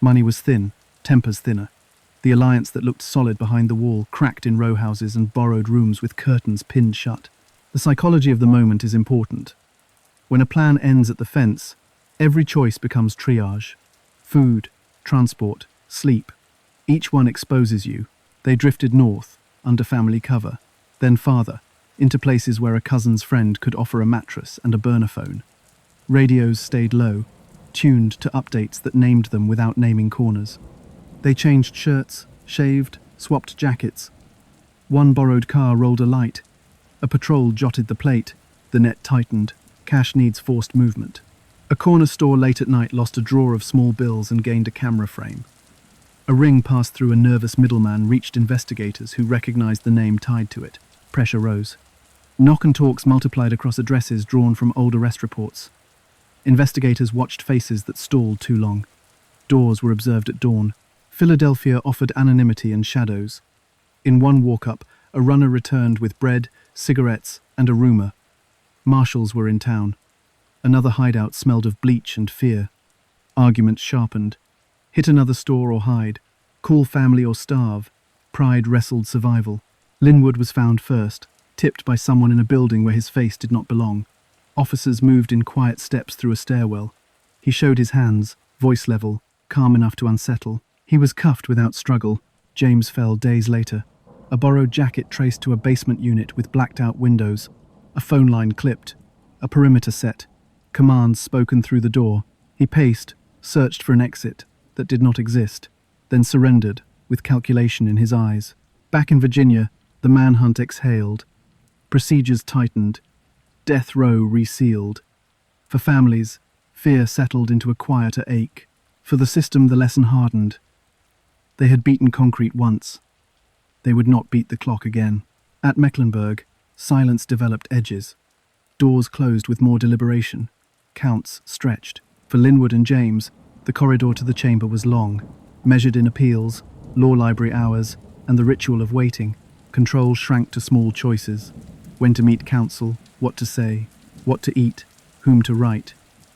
Money was thin, tempers thinner. The alliance that looked solid behind the wall cracked in row houses and borrowed rooms with curtains pinned shut. The psychology of the moment is important. When a plan ends at the fence, every choice becomes triage. Food, transport, sleep. Each one exposes you. They drifted north, under family cover, then farther, into places where a cousin's friend could offer a mattress and a burner phone. Radios stayed low, tuned to updates that named them without naming corners. They changed shirts, shaved, swapped jackets. One borrowed car rolled a light. A patrol jotted the plate. The net tightened. Cash needs forced movement. A corner store late at night lost a drawer of small bills and gained a camera frame. A ring passed through a nervous middleman reached investigators who recognized the name tied to it. Pressure rose. Knock and talks multiplied across addresses drawn from old arrest reports. Investigators watched faces that stalled too long. Doors were observed at dawn. Philadelphia offered anonymity and shadows. In one walk-up, a runner returned with bread, cigarettes, and a rumor. Marshals were in town. Another hideout smelled of bleach and fear. Arguments sharpened. Hit another store or hide. Call family or starve. Pride wrestled survival. Linwood was found first, tipped by someone in a building where his face did not belong. Officers moved in quiet steps through a stairwell. He showed his hands, voice level, calm enough to unsettle. He was cuffed without struggle. James fell days later. A borrowed jacket traced to a basement unit with blacked-out windows. A phone line clipped. A perimeter set. Commands spoken through the door. He paced, searched for an exit that did not exist, then surrendered, with calculation in his eyes. Back in Virginia, the manhunt exhaled. Procedures tightened. Death row resealed. For families, fear settled into a quieter ache. For the system, the lesson hardened. They had beaten concrete once. They would not beat the clock again. At Mecklenburg, silence developed edges. Doors closed with more deliberation. Counts stretched. For Linwood and James, the corridor to the chamber was long, measured in appeals, law library hours, and the ritual of waiting. Control shrank to small choices. When to meet counsel, what to say, what to eat, whom to write.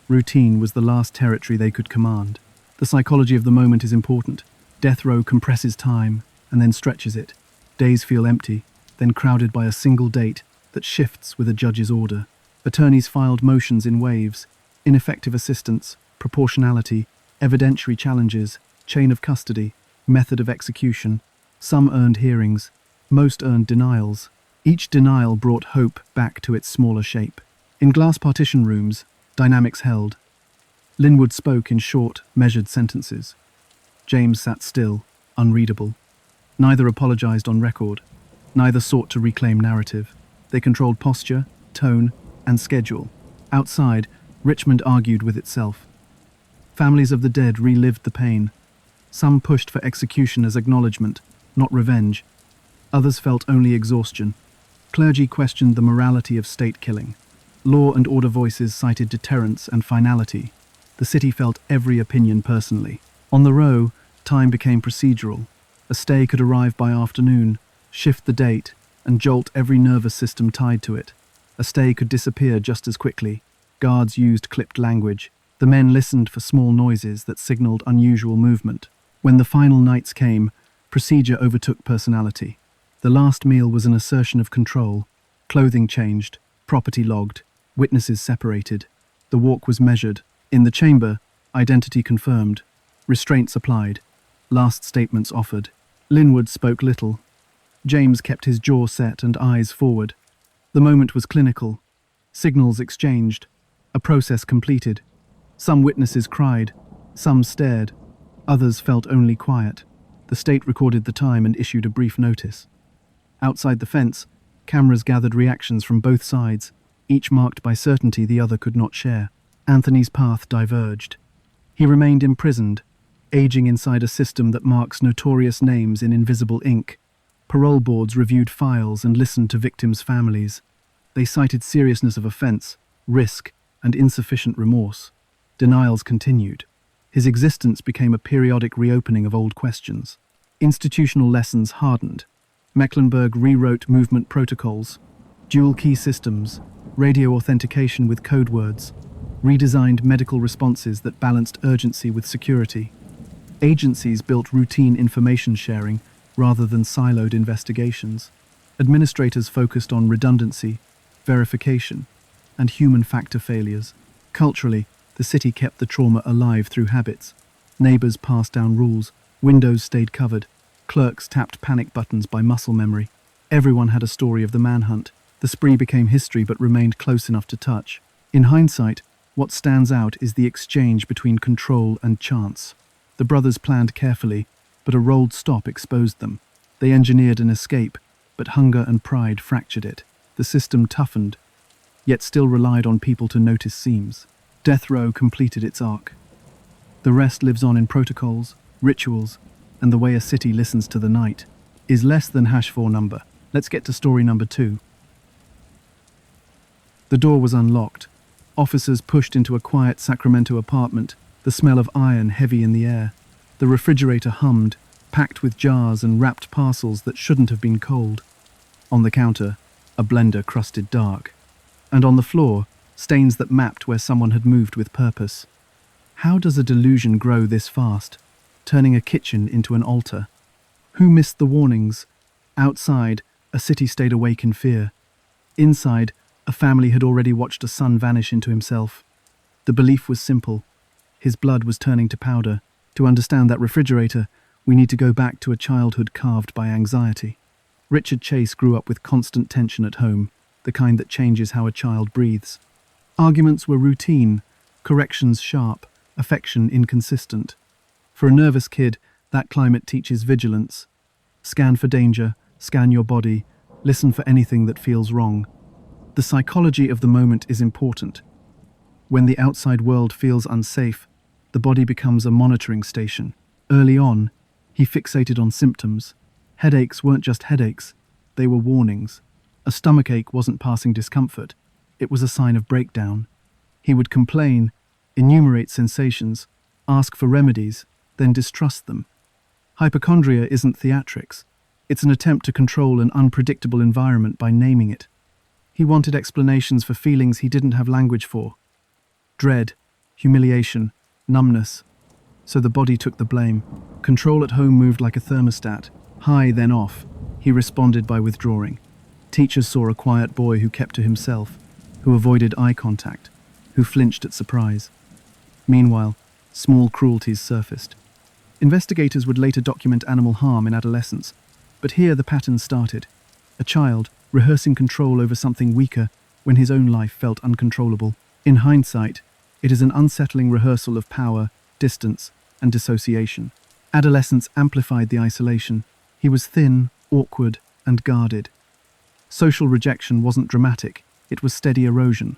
Routine was the last territory they could command. The psychology of the moment is important. Death row compresses time and then stretches it. Days feel empty, then crowded by a single date that shifts with a judge's order. Attorneys filed motions in waves: ineffective assistance, proportionality, evidentiary challenges, chain of custody, method of execution. Some earned hearings, most earned denials. Each denial brought hope back to its smaller shape. In glass partition rooms, dynamics held. Linwood spoke in short, measured sentences. James sat still, unreadable. Neither apologized on record. Neither sought to reclaim narrative. They controlled posture, tone, and schedule. Outside, Richmond argued with itself. Families of the dead relived the pain. Some pushed for execution as acknowledgement, not revenge. Others felt only exhaustion. Clergy questioned the morality of state killing. Law and order voices cited deterrence and finality. The city felt every opinion personally. On the Row, time became procedural. A stay could arrive by afternoon, shift the date, and jolt every nervous system tied to it. A stay could disappear just as quickly. Guards used clipped language. The men listened for small noises that signaled unusual movement. When the final nights came, procedure overtook personality. The last meal was an assertion of control. Clothing changed, property logged, witnesses separated. The walk was measured. In the chamber, identity confirmed. Restraints applied. Last statements offered. Linwood spoke little. James kept his jaw set and eyes forward. The moment was clinical. Signals exchanged. A process completed. Some witnesses cried. Some stared. Others felt only quiet. The state recorded the time and issued a brief notice. Outside the fence, cameras gathered reactions from both sides, each marked by certainty the other could not share. Anthony's path diverged. He remained imprisoned, aging inside a system that marks notorious names in invisible ink. Parole boards reviewed files and listened to victims' families. They cited seriousness of offense, risk, and insufficient remorse. Denials continued. His existence became a periodic reopening of old questions. Institutional lessons hardened. Mecklenburg rewrote movement protocols, dual key systems, radio authentication with code words, redesigned medical responses that balanced urgency with security. Agencies built routine information sharing rather than siloed investigations. Administrators focused on redundancy, verification, and human factor failures. Culturally, the city kept the trauma alive through habits. Neighbors passed down rules, windows stayed covered, clerks tapped panic buttons by muscle memory. Everyone had a story of the manhunt. The spree became history but remained close enough to touch. In hindsight, what stands out is the exchange between control and chance. The brothers planned carefully, but a rolled stop exposed them. They engineered an escape, but hunger and pride fractured it. The system toughened, yet still relied on people to notice seams. Death row completed its arc. The rest lives on in protocols, rituals, and the way a city listens to the night. Is less than #4 number. Let's get to story number 2. The door was unlocked. Officers pushed into a quiet Sacramento apartment, the smell of iron heavy in the air. The refrigerator hummed, packed with jars and wrapped parcels that shouldn't have been cold. On the counter, a blender crusted dark. And on the floor, stains that mapped where someone had moved with purpose. How does a delusion grow this fast, turning a kitchen into an altar? Who missed the warnings? Outside, a city stayed awake in fear. Inside, a family had already watched a son vanish into himself. The belief was simple. His blood was turning to powder. To understand that refrigerator, we need to go back to a childhood carved by anxiety. Richard Chase grew up with constant tension at home, the kind that changes how a child breathes. Arguments were routine, corrections sharp, affection inconsistent. For a nervous kid, that climate teaches vigilance. Scan for danger, scan your body, listen for anything that feels wrong. The psychology of the moment is important. When the outside world feels unsafe, the body becomes a monitoring station. Early on, he fixated on symptoms. Headaches weren't just headaches, they were warnings. A stomachache wasn't passing discomfort, it was a sign of breakdown. He would complain, enumerate sensations, ask for remedies, then distrust them. Hypochondria isn't theatrics. It's an attempt to control an unpredictable environment by naming it. He wanted explanations for feelings he didn't have language for. Dread, humiliation, numbness. so the body took the blame. Control at home moved like a thermostat, high then off. He responded by withdrawing. Teachers saw a quiet boy who kept to himself, who avoided eye contact, who flinched at surprise. Meanwhile, small cruelties surfaced. Investigators would later document animal harm in adolescence, but here the pattern started. A child rehearsing control over something weaker when his own life felt uncontrollable. In hindsight, it is an unsettling rehearsal of power, distance, and dissociation. Adolescence amplified the isolation. He was thin, awkward, and guarded. Social rejection wasn't dramatic, it was steady erosion.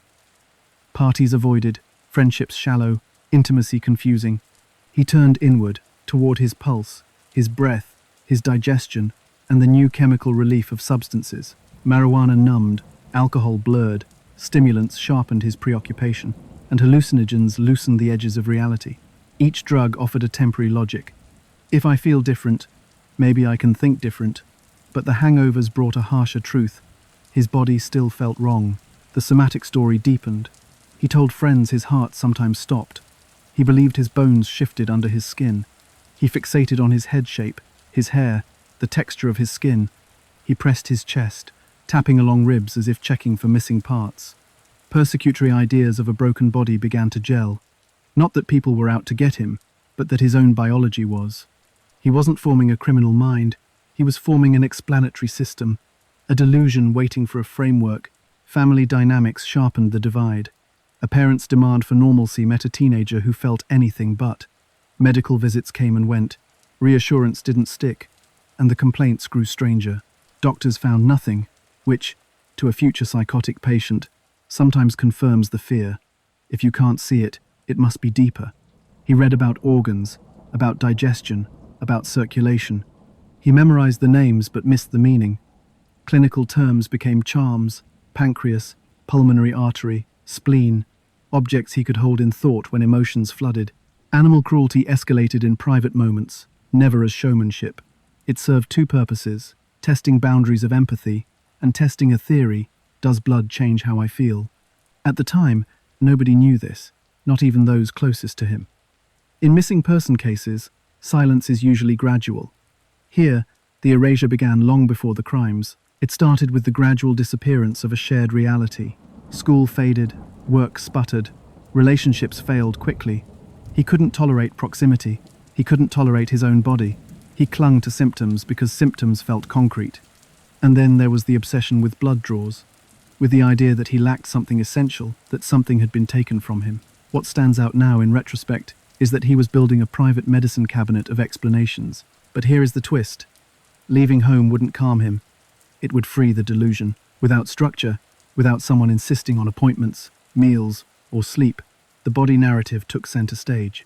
Parties avoided, friendships shallow, intimacy confusing. He turned inward, toward his pulse, his breath, his digestion, and the new chemical relief of substances. Marijuana numbed, alcohol blurred, stimulants sharpened his preoccupation, and hallucinogens loosened the edges of reality. Each drug offered a temporary logic. If I feel different, maybe I can think different. But the hangovers brought a harsher truth. His body still felt wrong. The somatic story deepened. He told friends his heart sometimes stopped. He believed his bones shifted under his skin. He fixated on his head shape, his hair, the texture of his skin. He pressed his chest, tapping along ribs as if checking for missing parts. Persecutory ideas of a broken body began to gel. Not that people were out to get him, but that his own biology was. He wasn't forming a criminal mind, he was forming an explanatory system, a delusion waiting for a framework. Family dynamics sharpened the divide. A parent's demand for normalcy met a teenager who felt anything but. Medical visits came and went, reassurance didn't stick, and the complaints grew stranger. Doctors found nothing, which, to a future psychotic patient, sometimes confirms the fear. If you can't see it, it must be deeper. He read about organs, about digestion, about circulation. He memorized the names but missed the meaning. Clinical terms became charms: pancreas, pulmonary artery, spleen, objects he could hold in thought when emotions flooded. Animal cruelty escalated in private moments, never as showmanship. It served two purposes: testing boundaries of empathy and testing a theory: does blood change how I feel? At the time, nobody knew this, not even those closest to him. In missing person cases, silence is usually gradual. Here, the erasure began long before the crimes. It started with the gradual disappearance of a shared reality. School faded, work sputtered, relationships failed quickly. He couldn't tolerate proximity. He couldn't tolerate his own body. He clung to symptoms because symptoms felt concrete. And then there was the obsession with blood draws, with the idea that he lacked something essential, that something had been taken from him. What stands out now in retrospect is that he was building a private medicine cabinet of explanations. But here is the twist. Leaving home wouldn't calm him. It would free the delusion. Without structure, without someone insisting on appointments, meals, or sleep, the body narrative took center stage.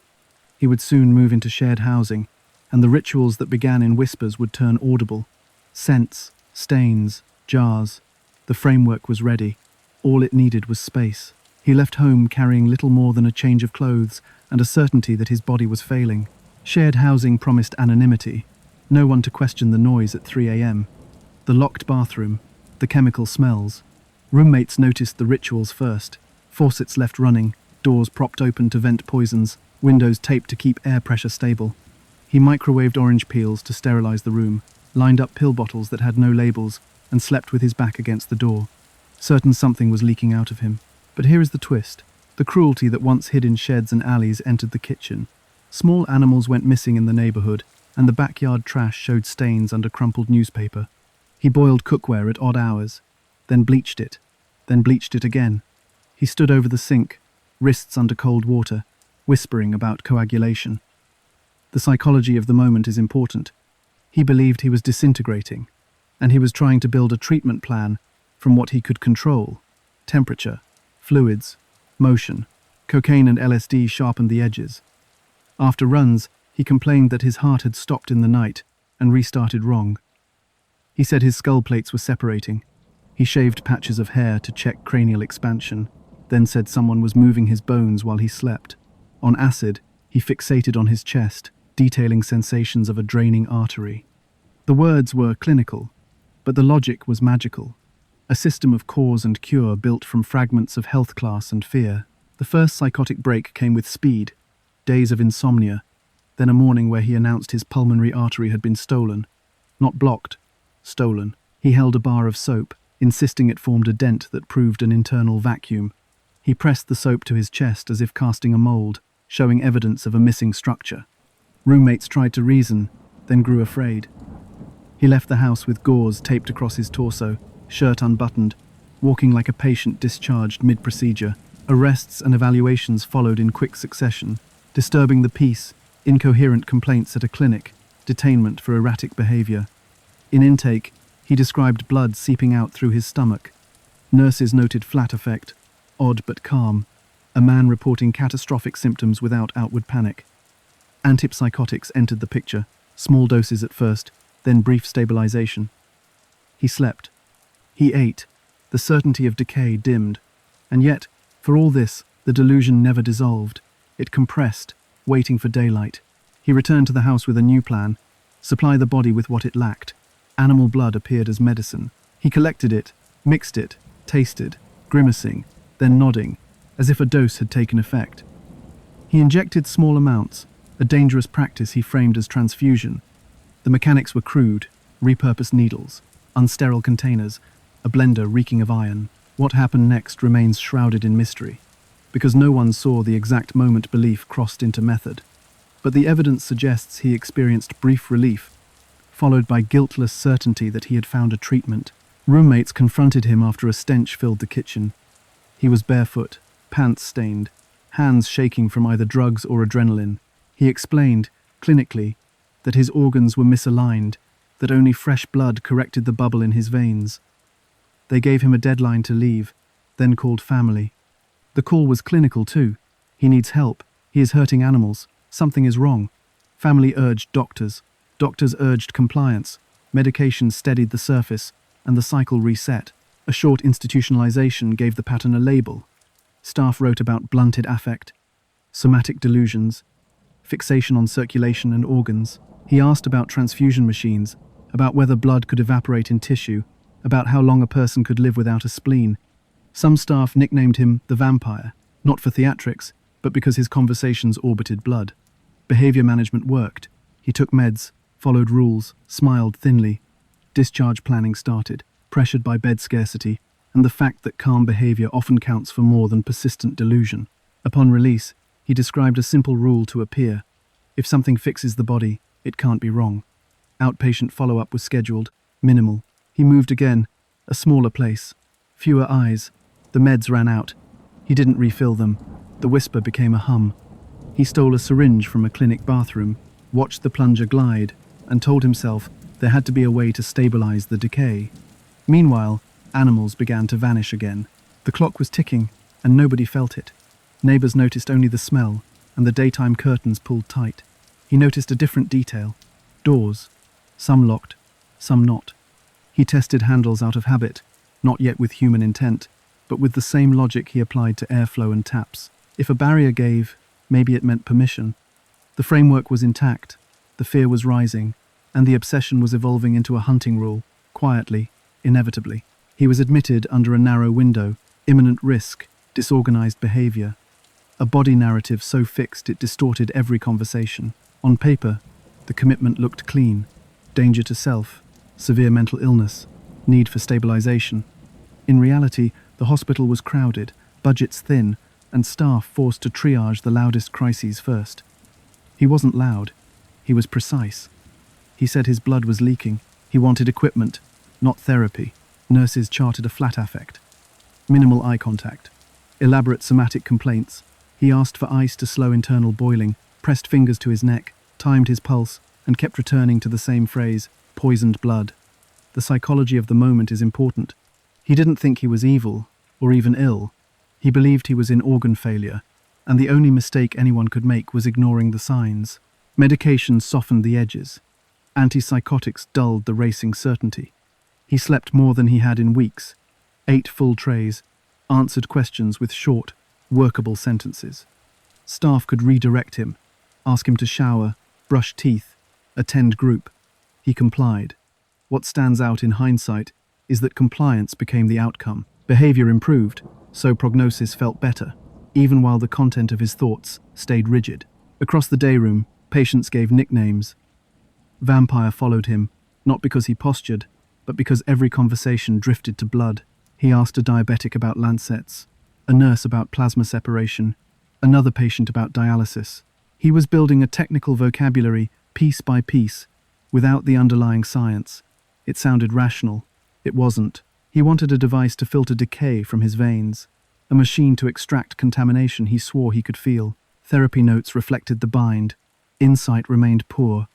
He would soon move into shared housing, and the rituals that began in whispers would turn audible. Scents, stains, jars. The framework was ready. All it needed was space. He left home carrying little more than a change of clothes and a certainty that his body was failing. Shared housing promised anonymity. No one to question the noise at 3 a.m. The locked bathroom, the chemical smells. Roommates noticed the rituals first. Faucets left running, doors propped open to vent poisons, windows taped to keep air pressure stable. He microwaved orange peels to sterilize the room, lined up pill bottles that had no labels, and slept with his back against the door. Certain something was leaking out of him. But here is the twist. The cruelty that once hid in sheds and alleys entered the kitchen. Small animals went missing in the neighborhood, and the backyard trash showed stains under crumpled newspaper. He boiled cookware at odd hours, then bleached it again. He stood over the sink, wrists under cold water, whispering about coagulation. The psychology of the moment is important. He believed he was disintegrating, and he was trying to build a treatment plan from what he could control: temperature, fluids, motion. Cocaine and LSD sharpened the edges. After runs, he complained that his heart had stopped in the night and restarted wrong. He said his skull plates were separating. He shaved patches of hair to check cranial expansion, then said someone was moving his bones while he slept. On acid, he fixated on his chest, detailing sensations of a draining artery. The words were clinical, but the logic was magical. A system of cause and cure built from fragments of health class and fear. The first psychotic break came with speed. Days of insomnia, then a morning where he announced his pulmonary artery had been stolen. Not blocked, stolen. He held a bar of soap, insisting it formed a dent that proved an internal vacuum. He pressed the soap to his chest as if casting a mold, showing evidence of a missing structure. Roommates tried to reason, then grew afraid. He left the house with gauze taped across his torso, shirt unbuttoned, walking like a patient discharged mid-procedure. Arrests and evaluations followed in quick succession, disturbing the peace, incoherent complaints at a clinic, detainment for erratic behavior. In intake, he described blood seeping out through his stomach. Nurses noted flat effect, odd but calm. A man reporting catastrophic symptoms without outward panic. Antipsychotics entered the picture, small doses at first, then brief stabilization. He slept. He ate. The certainty of decay dimmed. And yet, for all this, the delusion never dissolved. It compressed, waiting for daylight. He returned to the house with a new plan: supply the body with what it lacked. Animal blood appeared as medicine. He collected it, mixed it, tasted, grimacing, then nodding, as if a dose had taken effect. He injected small amounts, a dangerous practice he framed as transfusion. The mechanics were crude: repurposed needles, unsterile containers, a blender reeking of iron. What happened next remains shrouded in mystery, because no one saw the exact moment belief crossed into method. But the evidence suggests he experienced brief relief, followed by guiltless certainty that he had found a treatment. Roommates confronted him after a stench filled the kitchen. He was barefoot, pants stained, hands shaking from either drugs or adrenaline. He explained, clinically, that his organs were misaligned, that only fresh blood corrected the bubble in his veins. They gave him a deadline to leave, then called family. The call was clinical too. He needs help. He is hurting animals. Something is wrong. Family urged doctors. Doctors urged compliance. Medication steadied the surface, and the cycle reset. A short institutionalization gave the pattern a label. Staff wrote about blunted affect, somatic delusions, fixation on circulation and organs. He asked about transfusion machines, about whether blood could evaporate in tissue, about how long a person could live without a spleen. Some staff nicknamed him the vampire, not for theatrics, but because his conversations orbited blood. Behavior management worked. He took meds, followed rules, smiled thinly. Discharge planning started, pressured by bed scarcity, and the fact that calm behavior often counts for more than persistent delusion. Upon release, he described a simple rule to a peer: if something fixes the body, it can't be wrong. Outpatient follow-up was scheduled, minimal. He moved again, a smaller place, fewer eyes. The meds ran out. He didn't refill them. The whisper became a hum. He stole a syringe from a clinic bathroom, watched the plunger glide, and told himself there had to be a way to stabilize the decay. Meanwhile, animals began to vanish again. The clock was ticking, and nobody felt it. Neighbors noticed only the smell, and the daytime curtains pulled tight. He noticed a different detail: doors, some locked, some not. He tested handles out of habit, not yet with human intent, but with the same logic he applied to airflow and taps. If a barrier gave, maybe it meant permission. The framework was intact, the fear was rising, and the obsession was evolving into a hunting rule, quietly, inevitably. He was admitted under a narrow window: imminent risk, disorganized behavior. A body narrative so fixed it distorted every conversation. On paper, the commitment looked clean: danger to self, severe mental illness, need for stabilization. In reality, the hospital was crowded, budgets thin, and staff forced to triage the loudest crises first. He wasn't loud. He was precise. He said his blood was leaking. He wanted equipment, not therapy. Nurses charted a flat affect. Minimal eye contact. Elaborate somatic complaints. He asked for ice to slow internal boiling, pressed fingers to his neck, timed his pulse, and kept returning to the same phrase: poisoned blood. The psychology of the moment is important. He didn't think he was evil, or even ill. He believed he was in organ failure, and the only mistake anyone could make was ignoring the signs. Medication softened the edges. Antipsychotics dulled the racing certainty. He slept more than he had in weeks, ate full trays, answered questions with short, workable sentences. Staff could redirect him, ask him to shower, brush teeth, attend group. He complied. What stands out in hindsight is that compliance became the outcome. Behavior improved, so prognosis felt better, even while the content of his thoughts stayed rigid. Across the day room, Patients gave nicknames. Vampire followed him, not because he postured, but because every conversation drifted to blood. He asked a diabetic about lancets, a nurse about plasma separation, another patient about dialysis. He was building a technical vocabulary, piece by piece, without the underlying science. It sounded rational. It wasn't. He wanted a device to filter decay from his veins, a machine to extract contamination he swore he could feel. Therapy notes reflected the bind. Insight remained poor.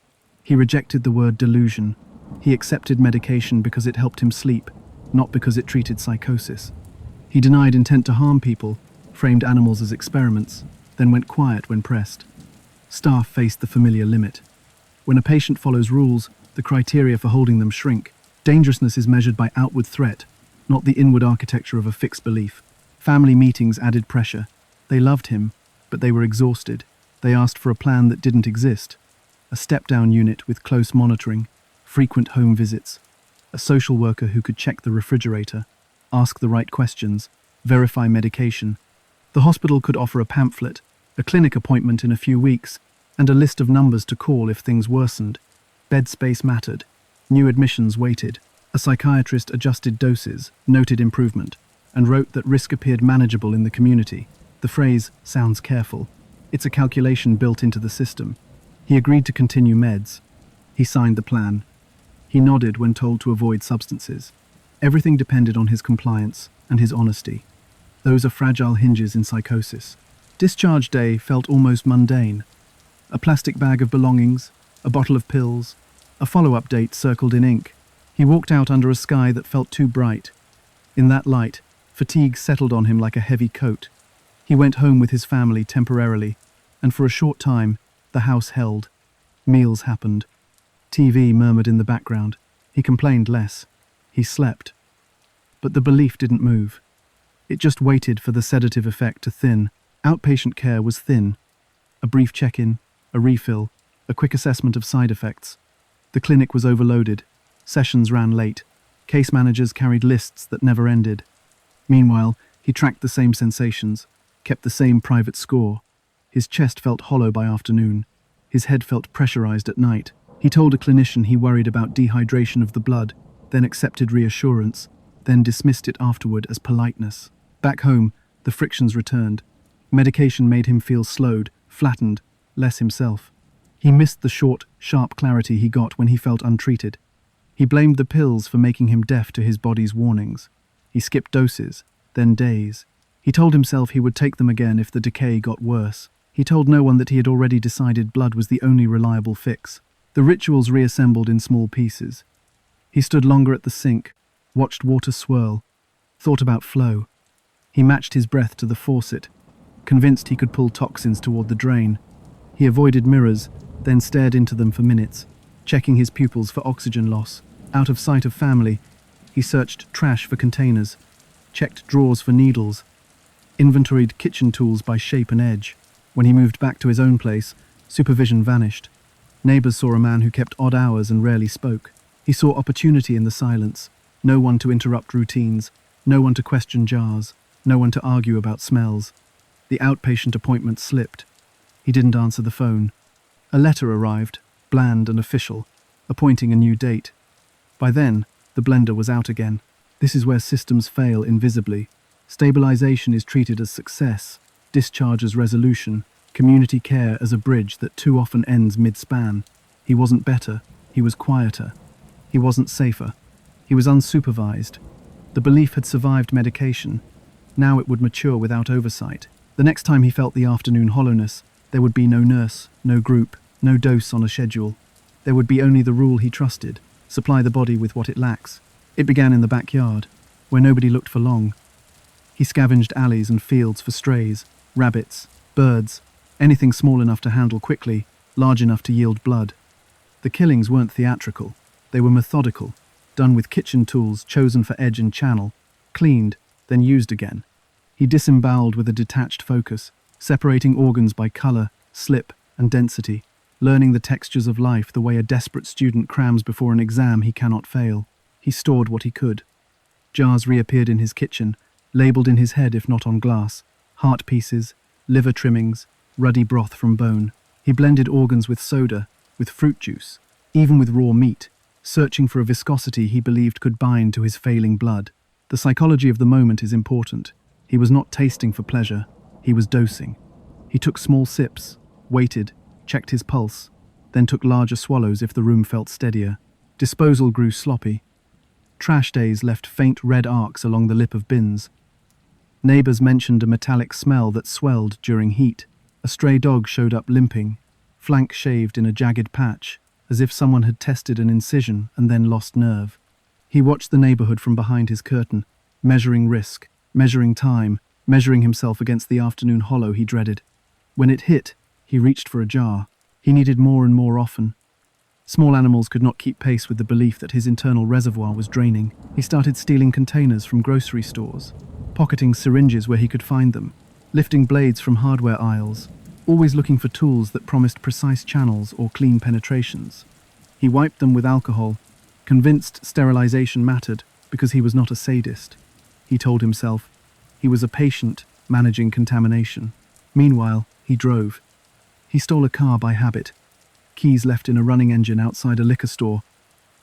He rejected the word delusion. He accepted medication because it helped him sleep, not because it treated psychosis. He denied intent to harm people, framed animals as experiments, then went quiet when pressed. Staff faced the familiar limit. When a patient follows rules, the criteria for holding them shrink. Dangerousness is measured by outward threat, not the inward architecture of a fixed belief. Family meetings added pressure. They loved him, but they were exhausted. They asked for a plan that didn't exist. A step-down unit with close monitoring, frequent home visits, a social worker who could check the refrigerator, ask the right questions, verify medication. The hospital could offer a pamphlet, a clinic appointment in a few weeks, and a list of numbers to call if things worsened. Bed space mattered. New admissions waited. A psychiatrist adjusted doses, noted improvement, and wrote that risk appeared manageable in the community. The phrase sounds careful. It's a calculation built into the system. He agreed to continue meds. He signed the plan. He nodded when told to avoid substances. Everything depended on his compliance and his honesty. Those are fragile hinges in psychosis. Discharge day felt almost mundane. A plastic bag of belongings, a bottle of pills, a follow-up date circled in ink. He walked out under a sky that felt too bright. In that light, fatigue settled on him like a heavy coat. He went home with his family temporarily, and for a short time, the house held. Meals happened. TV murmured in the background. He complained less. He slept. But the belief didn't move. It just waited for the sedative effect to thin. Outpatient care was thin. A brief check-in, a refill, a quick assessment of side effects. The clinic was overloaded. Sessions ran late. Case managers carried lists that never ended. Meanwhile, he tracked the same sensations, kept the same private score. His chest felt hollow by afternoon. His head felt pressurized at night. He told a clinician he worried about dehydration of the blood, then accepted reassurance, then dismissed it afterward as politeness. Back home, the frictions returned. Medication made him feel slowed, flattened, less himself. He missed the short, sharp clarity he got when he felt untreated. He blamed the pills for making him deaf to his body's warnings. He skipped doses, then days. He told himself he would take them again if the decay got worse. He told no one that he had already decided blood was the only reliable fix. The rituals reassembled in small pieces. He stood longer at the sink, watched water swirl, thought about flow. He matched his breath to the faucet, convinced he could pull toxins toward the drain. He avoided mirrors, then stared into them for minutes, checking his pupils for oxygen loss. Out of sight of family, he searched trash for containers, checked drawers for needles, inventoried kitchen tools by shape and edge. When he moved back to his own place, supervision vanished. Neighbors saw a man who kept odd hours and rarely spoke. He saw opportunity in the silence. No one to interrupt routines, no one to question jars, no one to argue about smells. The outpatient appointment slipped. He didn't answer the phone. A letter arrived, bland and official, appointing a new date. By then, the blender was out again. This is where systems fail invisibly. Stabilization is treated as success, discharge as resolution, community care as a bridge that too often ends mid-span. He wasn't better, he was quieter. He wasn't safer. He was unsupervised. The belief had survived medication. Now it would mature without oversight. The next time he felt the afternoon hollowness, there would be no nurse, no group, no dose on a schedule. There would be only the rule he trusted: supply the body with what it lacks. It began in the backyard, where nobody looked for long. He scavenged alleys and fields for strays, rabbits, birds, anything small enough to handle quickly, large enough to yield blood. The killings weren't theatrical. They were methodical, done with kitchen tools chosen for edge and channel, cleaned, then used again. He disemboweled with a detached focus, separating organs by color, slip, and density, learning the textures of life the way a desperate student crams before an exam he cannot fail. He stored what he could. Jars reappeared in his kitchen, labeled in his head if not on glass: heart pieces, liver trimmings, ruddy broth from bone. He blended organs with soda, with fruit juice, even with raw meat, searching for a viscosity he believed could bind to his failing blood. The psychology of the moment is important. He was not tasting for pleasure, he was dosing. He took small sips, waited, checked his pulse, then took larger swallows if the room felt steadier. Disposal grew sloppy. Trash days left faint red arcs along the lip of bins. Neighbors mentioned a metallic smell that swelled during heat. A stray dog showed up limping, flank shaved in a jagged patch, as if someone had tested an incision and then lost nerve. He watched the neighborhood from behind his curtain, measuring risk, measuring time, measuring himself against the afternoon hollow he dreaded. When it hit, he reached for a jar. He needed more and more often. Small animals could not keep pace with the belief that his internal reservoir was draining. He started stealing containers from grocery stores, pocketing syringes where he could find them, lifting blades from hardware aisles, always looking for tools that promised precise channels or clean penetrations. He wiped them with alcohol, convinced sterilization mattered because he was not a sadist. He told himself he was a patient managing contamination. Meanwhile, he drove. He stole a car by habit, keys left in a running engine outside a liquor store,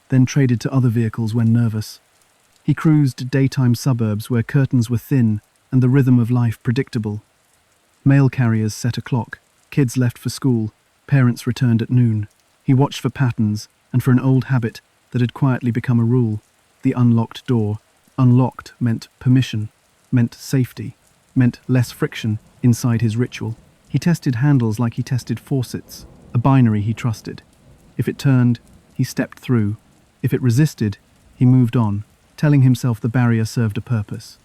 then traded to other vehicles when nervous. He cruised daytime suburbs where curtains were thin and the rhythm of life predictable. Mail carriers set a clock, kids left for school, parents returned at noon. He watched for patterns and for an old habit that had quietly become a rule: the unlocked door. Unlocked meant permission, meant safety, meant less friction inside his ritual. He tested handles like he tested faucets, a binary he trusted. If it turned, he stepped through. If it resisted, he moved on, telling himself the barrier served a purpose.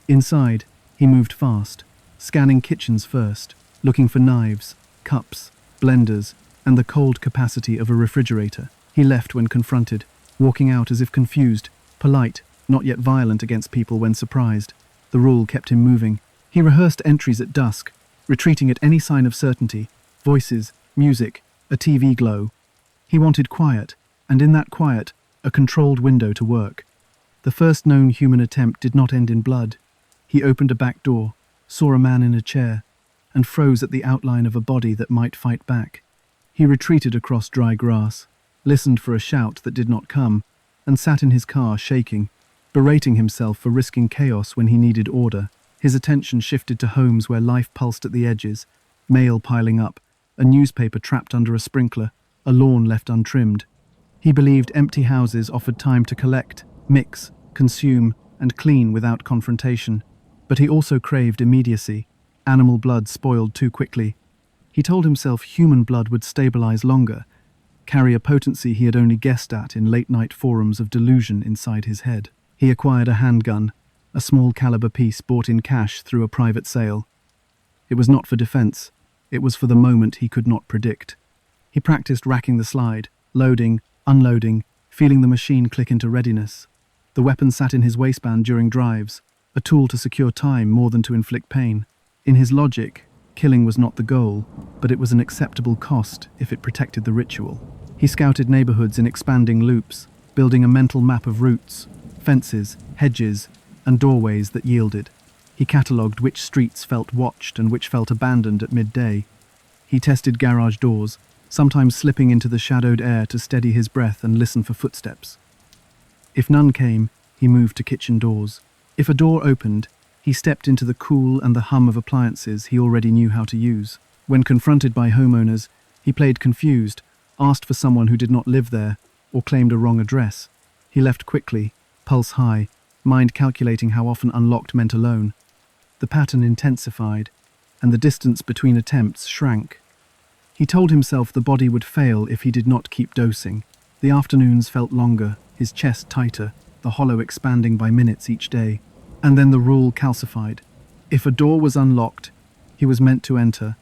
Inside, he moved fast, scanning kitchens first, looking for knives, cups, blenders, and the cold capacity of a refrigerator. He left when confronted, walking out as if confused, polite, not yet violent against people when surprised. The rule kept him moving. He rehearsed entries at dusk, retreating at any sign of certainty, voices, music, a TV glow. He wanted quiet, and in that quiet, a controlled window to work. The first known human attempt did not end in blood. He opened a back door, saw a man in a chair, and froze at the outline of a body that might fight back. He retreated across dry grass, listened for a shout that did not come, and sat in his car shaking, berating himself for risking chaos when he needed order. His attention shifted to homes where life pulsed at the edges, mail piling up, a newspaper trapped under a sprinkler, a lawn left untrimmed. He believed empty houses offered time to collect, mix, consume, and clean without confrontation. But he also craved immediacy. Animal blood spoiled too quickly. He told himself human blood would stabilize longer, carry a potency he had only guessed at in late-night forums of delusion inside his head. He acquired a handgun, a small caliber piece bought in cash through a private sale. It was not for defense, it was for the moment he could not predict. He practiced racking the slide, loading, unloading, feeling the machine click into readiness. The weapon sat in his waistband during drives, a tool to secure time more than to inflict pain. In his logic, killing was not the goal, but it was an acceptable cost if it protected the ritual. He scouted neighborhoods in expanding loops, building a mental map of routes, fences, hedges, and doorways that yielded. He catalogued which streets felt watched and which felt abandoned at midday. He tested garage doors, sometimes slipping into the shadowed air to steady his breath and listen for footsteps. If none came, he moved to kitchen doors. If a door opened, he stepped into the cool and the hum of appliances he already knew how to use. When confronted by homeowners, he played confused, asked for someone who did not live there, or claimed a wrong address. He left quickly, pulse high, mind calculating how often unlocked meant alone. The pattern intensified, and the distance between attempts shrank. He told himself the body would fail if he did not keep dosing. The afternoons felt longer, his chest tighter, the hollow expanding by minutes each day. And then the rule calcified. If a door was unlocked, he was meant to enter.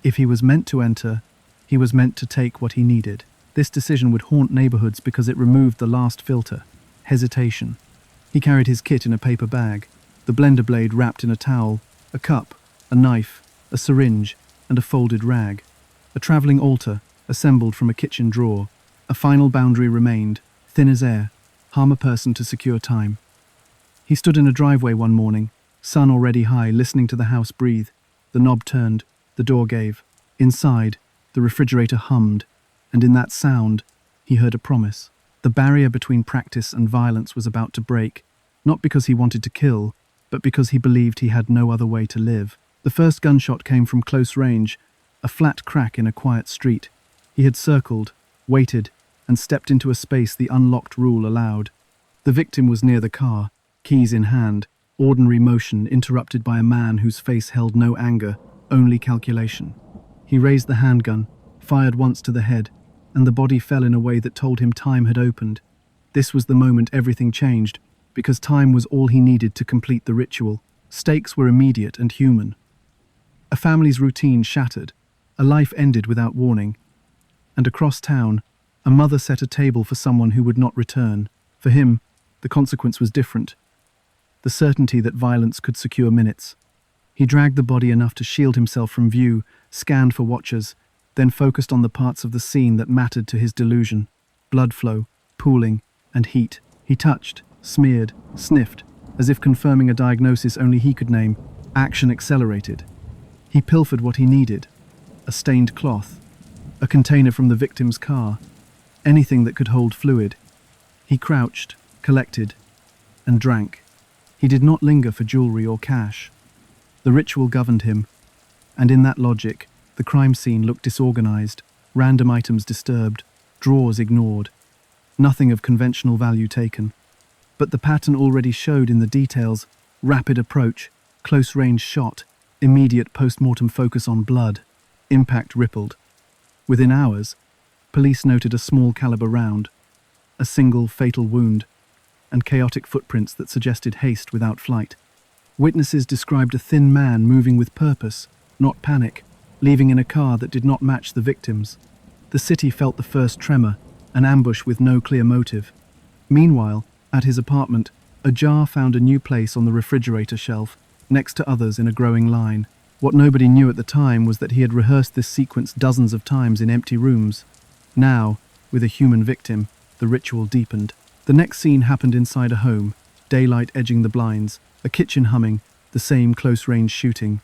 If he was meant to enter, he was meant to take what he needed. This decision would haunt neighborhoods because it removed the last filter: hesitation. He carried his kit in a paper bag, the blender blade wrapped in a towel, a cup, a knife, a syringe, and a folded rag. A traveling altar, assembled from a kitchen drawer. A final boundary remained, thin as air: harm a person to secure time. He stood in a driveway one morning, sun already high, listening to the house breathe. The knob turned, the door gave. Inside, The refrigerator hummed, and in that sound, he heard a promise. The barrier between practice and violence was about to break, not because he wanted to kill, but because he believed he had no other way to live. The first gunshot came from close range, a flat crack in a quiet street. He had circled, waited, and stepped into a space the unlocked rule allowed. The victim was near the car, keys in hand, ordinary motion interrupted by a man whose face held no anger, only calculation. He raised the handgun, fired once to the head, and the body fell in a way that told him time had opened. This was the moment everything changed, because time was all he needed to complete the ritual. Stakes were immediate and human. A family's routine shattered, a life ended without warning, and across town, a mother set a table for someone who would not return. For him, the consequence was different. The certainty that violence could secure minutes. He dragged the body enough to shield himself from view, scanned for watchers, then focused on the parts of the scene that mattered to his delusion. Blood flow, pooling, and heat. He touched, smeared, sniffed, as if confirming a diagnosis only he could name. Action accelerated. He pilfered what he needed. A stained cloth, a container from the victim's car, anything that could hold fluid. He crouched, collected, and drank. He did not linger for jewelry or cash. The ritual governed him, and in that logic, the crime scene looked disorganized, random items disturbed, drawers ignored, nothing of conventional value taken. But the pattern already showed in the details: rapid approach, close-range shot, immediate post-mortem focus on blood. Impact rippled. Within hours, police noted a small caliber round, a single fatal wound, and chaotic footprints that suggested haste without flight. Witnesses described a thin man moving with purpose, not panic, leaving in a car that did not match the victim's. The city felt the first tremor, an ambush with no clear motive. Meanwhile, at his apartment, a jar found a new place on the refrigerator shelf, next to others in a growing line. What nobody knew at the time was that he had rehearsed this sequence dozens of times in empty rooms. Now, with a human victim, the ritual deepened. The next scene happened inside a home, daylight edging the blinds, a kitchen humming, the same close-range shooting.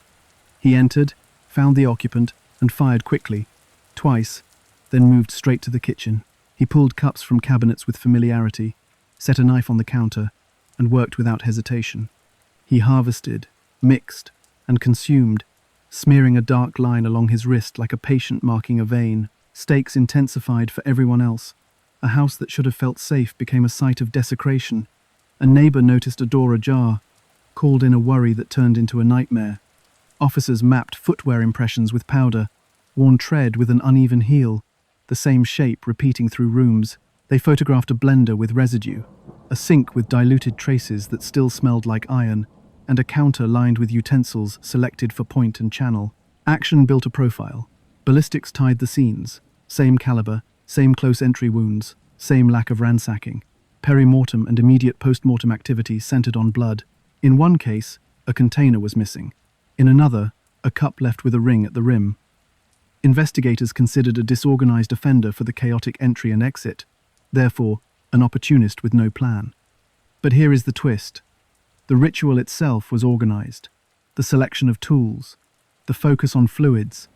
He entered, found the occupant, and fired quickly, twice, then moved straight to the kitchen. He pulled cups from cabinets with familiarity, set a knife on the counter, and worked without hesitation. He harvested, mixed, and consumed, smearing a dark line along his wrist like a patient marking a vein. Stakes intensified for everyone else. A house that should have felt safe became a site of desecration. A neighbor noticed a door ajar, called in a worry that turned into a nightmare. Officers mapped footwear impressions with powder, worn tread with an uneven heel, the same shape repeating through rooms. They photographed a blender with residue, a sink with diluted traces that still smelled like iron, and a counter lined with utensils selected for point and channel. Action built a profile. Ballistics tied the scenes. Same caliber, same close entry wounds, same lack of ransacking. Peri-mortem and immediate post-mortem activity centered on blood. In one case, a container was missing. In another, a cup left with a ring at the rim. Investigators considered a disorganized offender for the chaotic entry and exit, therefore, an opportunist with no plan. But here is the twist. The ritual itself was organized. The selection of tools, the focus on fluids,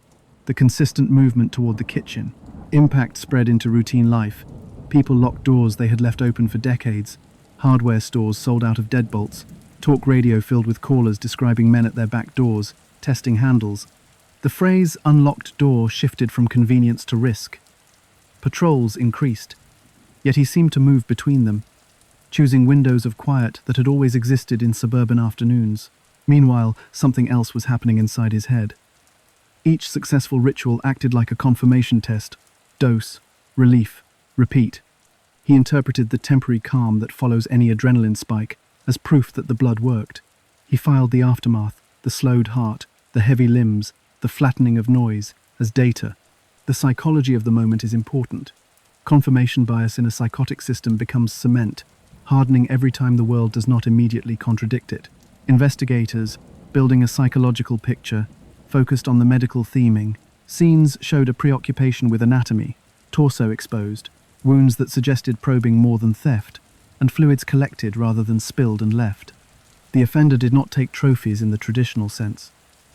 the consistent movement toward the kitchen. Impact spread into routine life. People locked doors they had left open for decades. Hardware stores sold out of deadbolts. Talk radio filled with callers describing men at their back doors, testing handles. The phrase "unlocked door" shifted from convenience to risk. Patrols increased, yet he seemed to move between them, choosing windows of quiet that had always existed in suburban afternoons. Meanwhile, something else was happening inside his head. Each successful ritual acted like a confirmation test. Dose, relief, repeat. He interpreted the temporary calm that follows any adrenaline spike as proof that the blood worked. He filed the aftermath, the slowed heart, the heavy limbs, the flattening of noise, as data. The psychology of the moment is important. Confirmation bias in a psychotic system becomes cement, hardening every time the world does not immediately contradict it. Investigators, building a psychological picture, focused on the medical theming. Scenes showed a preoccupation with anatomy, torso exposed, wounds that suggested probing more than theft, and fluids collected rather than spilled and left. The offender did not take trophies in the traditional sense.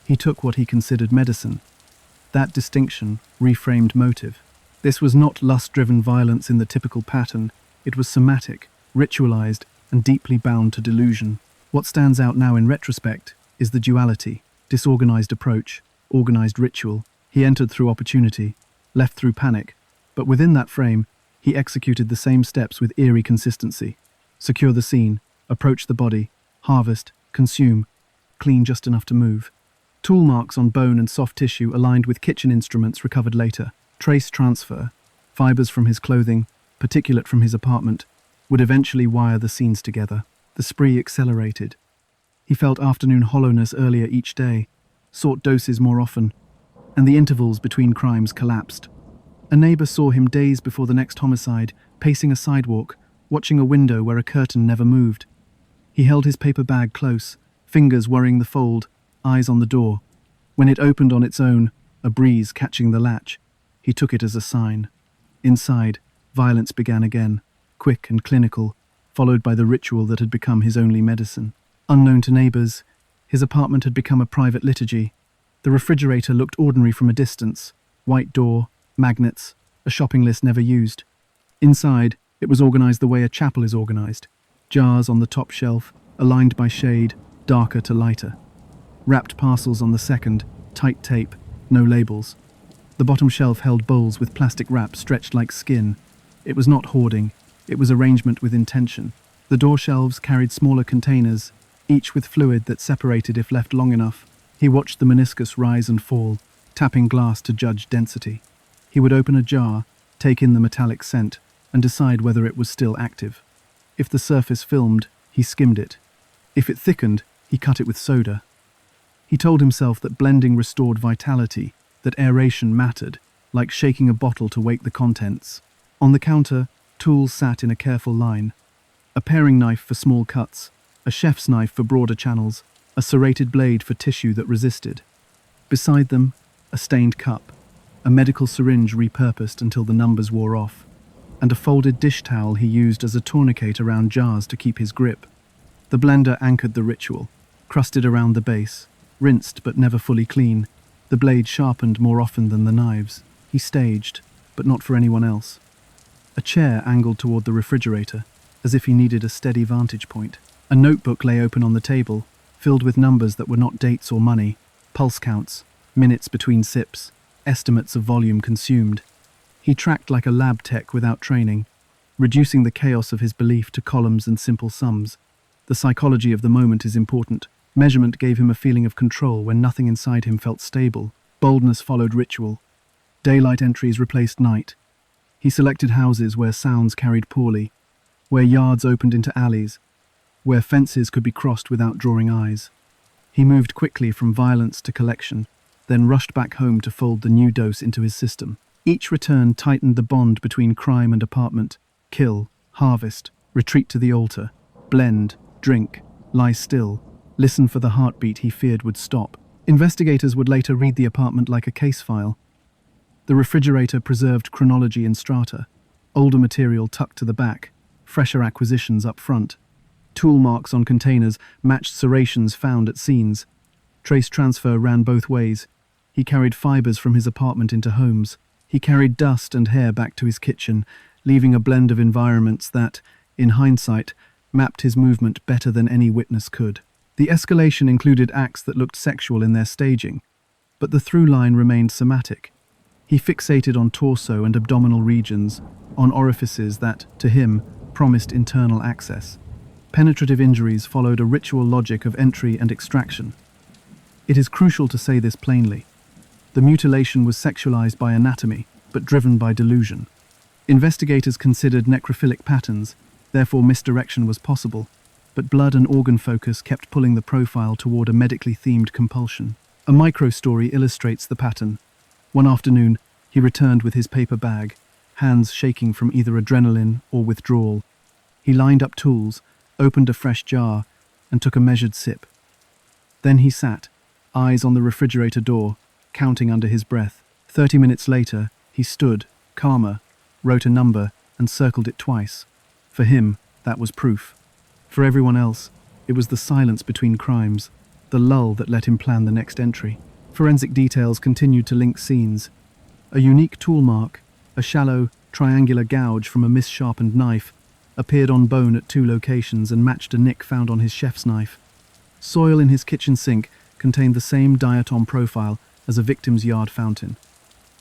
He took what he considered medicine. That distinction reframed motive. This was not lust-driven violence in the typical pattern. It was somatic, ritualized, and deeply bound to delusion. What stands out now in retrospect is the duality: disorganized approach, organized ritual. He entered through opportunity, left through panic, but within that frame, he executed the same steps with eerie consistency. Secure the scene, approach the body, harvest, consume, clean just enough to move. Tool marks on bone and soft tissue aligned with kitchen instruments recovered later. Trace transfer, fibers from his clothing, particulate from his apartment, would eventually wire the scenes together. The spree accelerated. He felt afternoon hollowness earlier each day, sought doses more often, and the intervals between crimes collapsed. A neighbor saw him days before the next homicide, pacing a sidewalk, watching a window where a curtain never moved. He held his paper bag close, fingers worrying the fold, eyes on the door. When it opened on its own, a breeze catching the latch, he took it as a sign. Inside, violence began again, quick and clinical, followed by the ritual that had become his only medicine. Unknown to neighbors, his apartment had become a private liturgy. The refrigerator looked ordinary from a distance: white door, magnets, a shopping list never used. Inside, it was organized the way a chapel is organized. Jars on the top shelf, aligned by shade, darker to lighter. Wrapped parcels on the second, tight tape, no labels. The bottom shelf held bowls with plastic wrap stretched like skin. It was not hoarding, it was arrangement with intention. The door shelves carried smaller containers, each with fluid that separated if left long enough. He watched the meniscus rise and fall, tapping glass to judge density. He would open a jar, take in the metallic scent, and decide whether it was still active. If the surface filmed, he skimmed it. If it thickened, he cut it with soda. He told himself that blending restored vitality, that aeration mattered, like shaking a bottle to wake the contents. On the counter, tools sat in a careful line. A paring knife for small cuts, a chef's knife for broader channels, a serrated blade for tissue that resisted. Beside them, a stained cup, a medical syringe repurposed until the numbers wore off, and a folded dish towel he used as a tourniquet around jars to keep his grip. The blender anchored the ritual, crusted around the base, rinsed but never fully clean, the blade sharpened more often than the knives. He staged, but not for anyone else. A chair angled toward the refrigerator, as if he needed a steady vantage point. A notebook lay open on the table, filled with numbers that were not dates or money, pulse counts, minutes between sips, estimates of volume consumed. He tracked like a lab tech without training, reducing the chaos of his belief to columns and simple sums. The psychology of the moment is important. Measurement gave him a feeling of control when nothing inside him felt stable. Boldness followed ritual. Daylight entries replaced night. He selected houses where sounds carried poorly, where yards opened into alleys, where fences could be crossed without drawing eyes. He moved quickly from violence to collection, then rushed back home to fold the new dose into his system. Each return tightened the bond between crime and apartment. Kill, harvest, retreat to the altar, blend, drink, lie still, listen for the heartbeat he feared would stop. Investigators would later read the apartment like a case file. The refrigerator preserved chronology in strata, older material tucked to the back, fresher acquisitions up front. Tool marks on containers matched serrations found at scenes. Trace transfer ran both ways. He carried fibers from his apartment into homes. He carried dust and hair back to his kitchen, leaving a blend of environments that, in hindsight, mapped his movement better than any witness could. The escalation included acts that looked sexual in their staging, but the through line remained somatic. He fixated on torso and abdominal regions, on orifices that, to him, promised internal access. Penetrative injuries followed a ritual logic of entry and extraction. It is crucial to say this plainly. The mutilation was sexualized by anatomy, but driven by delusion. Investigators considered necrophilic patterns, therefore misdirection was possible, but blood and organ focus kept pulling the profile toward a medically themed compulsion. A micro-story illustrates the pattern. One afternoon, he returned with his paper bag, hands shaking from either adrenaline or withdrawal. He lined up tools, opened a fresh jar, and took a measured sip. Then he sat, eyes on the refrigerator door, counting under his breath. 30 minutes later, he stood, calmer, wrote a number, and circled it twice. For him, that was proof. For everyone else, it was the silence between crimes, the lull that let him plan the next entry. Forensic details continued to link scenes. A unique tool mark, a shallow, triangular gouge from a missharpened knife, appeared on bone at 2 locations and matched a nick found on his chef's knife. Soil in his kitchen sink contained the same diatom profile as a victim's yard fountain.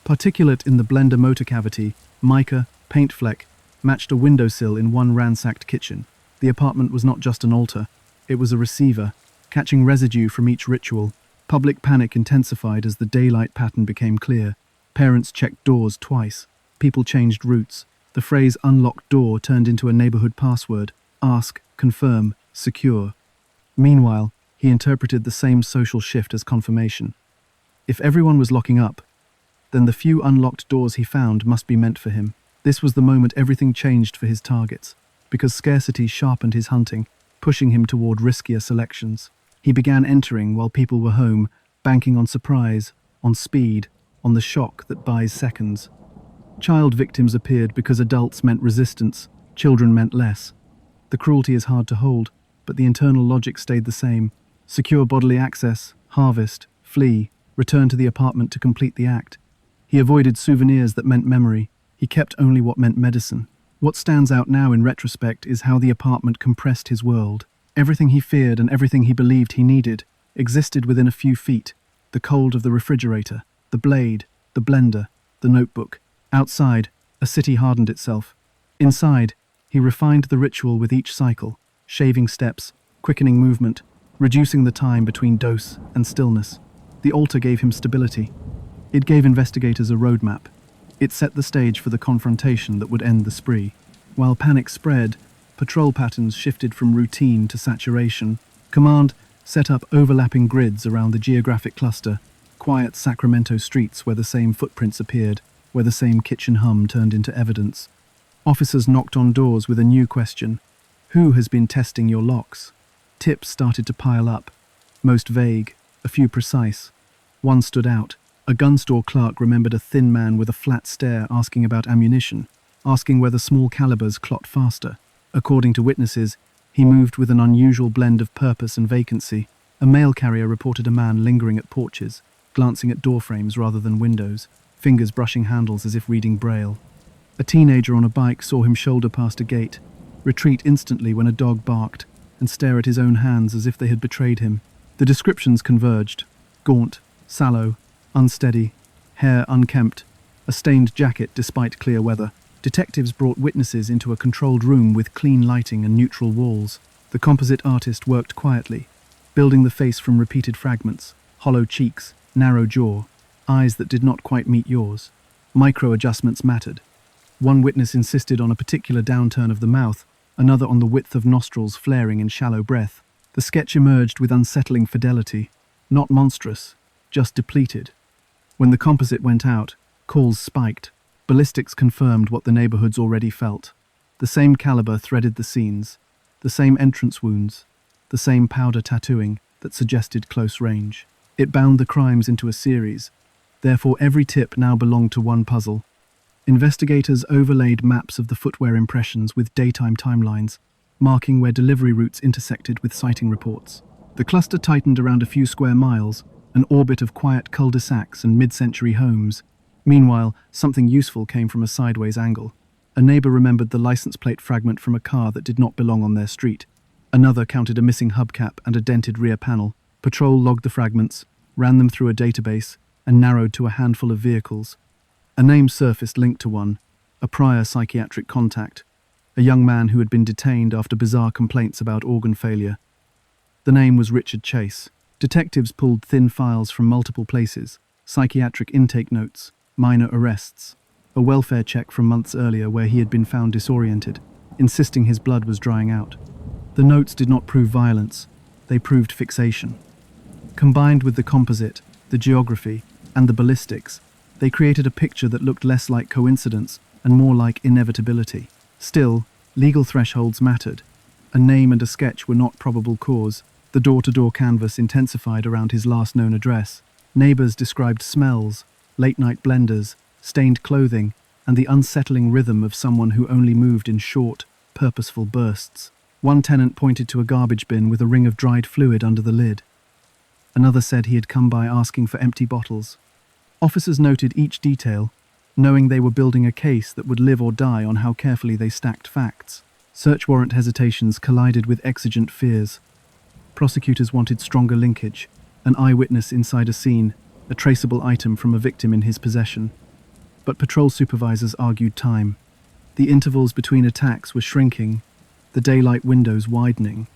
Particulate in the blender motor cavity, mica, paint fleck, matched a windowsill in one ransacked kitchen. The apartment was not just an altar, it was a receiver, catching residue from each ritual. Public panic intensified as the daylight pattern became clear. Parents checked doors twice. People changed routes. The phrase "unlocked door" turned into a neighborhood password. Ask, confirm, secure. Meanwhile, he interpreted the same social shift as confirmation. If everyone was locking up, then the few unlocked doors he found must be meant for him. This was the moment everything changed for his targets, because scarcity sharpened his hunting, pushing him toward riskier selections. He began entering while people were home, banking on surprise, on speed, on the shock that buys seconds. Child victims appeared because adults meant resistance, children meant less. The cruelty is hard to hold, but the internal logic stayed the same. Secure bodily access, harvest, flee, return to the apartment to complete the act. He avoided souvenirs that meant memory. He kept only what meant medicine. What stands out now in retrospect is how the apartment compressed his world. Everything he feared and everything he believed he needed existed within a few feet. The cold of the refrigerator, the blade, the blender, the notebook. Outside, a city hardened itself. Inside, he refined the ritual with each cycle, shaving steps, quickening movement, reducing the time between dose and stillness. The altar gave him stability. It gave investigators a roadmap. It set the stage for the confrontation that would end the spree. While panic spread, patrol patterns shifted from routine to saturation. Command set up overlapping grids around the geographic cluster, quiet Sacramento streets where the same footprints appeared, where the same kitchen hum turned into evidence. Officers knocked on doors with a new question. Who has been testing your locks? Tips started to pile up, most vague, a few precise. One stood out. A gun store clerk remembered a thin man with a flat stare asking about ammunition, asking whether small calibers clot faster. According to witnesses, he moved with an unusual blend of purpose and vacancy. A mail carrier reported a man lingering at porches, glancing at door frames rather than windows, fingers brushing handles as if reading Braille. A teenager on a bike saw him shoulder past a gate, retreat instantly when a dog barked, and stare at his own hands as if they had betrayed him. The descriptions converged. Gaunt, sallow, unsteady, hair unkempt, a stained jacket despite clear weather. Detectives brought witnesses into a controlled room with clean lighting and neutral walls. The composite artist worked quietly, building the face from repeated fragments, hollow cheeks, narrow jaw, eyes that did not quite meet yours. Micro-adjustments mattered. One witness insisted on a particular downturn of the mouth, another on the width of nostrils flaring in shallow breath. The sketch emerged with unsettling fidelity, not monstrous, just depleted. When the composite went out, calls spiked. Ballistics confirmed what the neighborhoods already felt. The same caliber threaded the scenes, the same entrance wounds, the same powder tattooing that suggested close range. It bound the crimes into a series. Therefore, every tip now belonged to one puzzle. Investigators overlaid maps of the footwear impressions with daytime timelines, marking where delivery routes intersected with sighting reports. The cluster tightened around a few square miles, an orbit of quiet cul-de-sacs and mid-century homes. Meanwhile, something useful came from a sideways angle. A neighbor remembered the license plate fragment from a car that did not belong on their street. Another counted a missing hubcap and a dented rear panel. Patrol logged the fragments, ran them through a database, and narrowed to a handful of vehicles. A name surfaced linked to one, a prior psychiatric contact, a young man who had been detained after bizarre complaints about organ failure. The name was Richard Chase. Detectives pulled thin files from multiple places, psychiatric intake notes, minor arrests, a welfare check from months earlier where he had been found disoriented, insisting his blood was drying out. The notes did not prove violence, they proved fixation. Combined with the composite, the geography, and the ballistics, they created a picture that looked less like coincidence and more like inevitability. Still, legal thresholds mattered. A name and a sketch were not probable cause. The door-to-door canvass intensified around his last known address. Neighbors described smells, late-night blenders, stained clothing, and the unsettling rhythm of someone who only moved in short, purposeful bursts. One tenant pointed to a garbage bin with a ring of dried fluid under the lid. Another said he had come by asking for empty bottles. Officers noted each detail, knowing they were building a case that would live or die on how carefully they stacked facts. Search warrant hesitations collided with exigent fears. Prosecutors wanted stronger linkage, an eyewitness inside a scene, a traceable item from a victim in his possession. But patrol supervisors argued time. The intervals between attacks were shrinking, the daylight windows widening.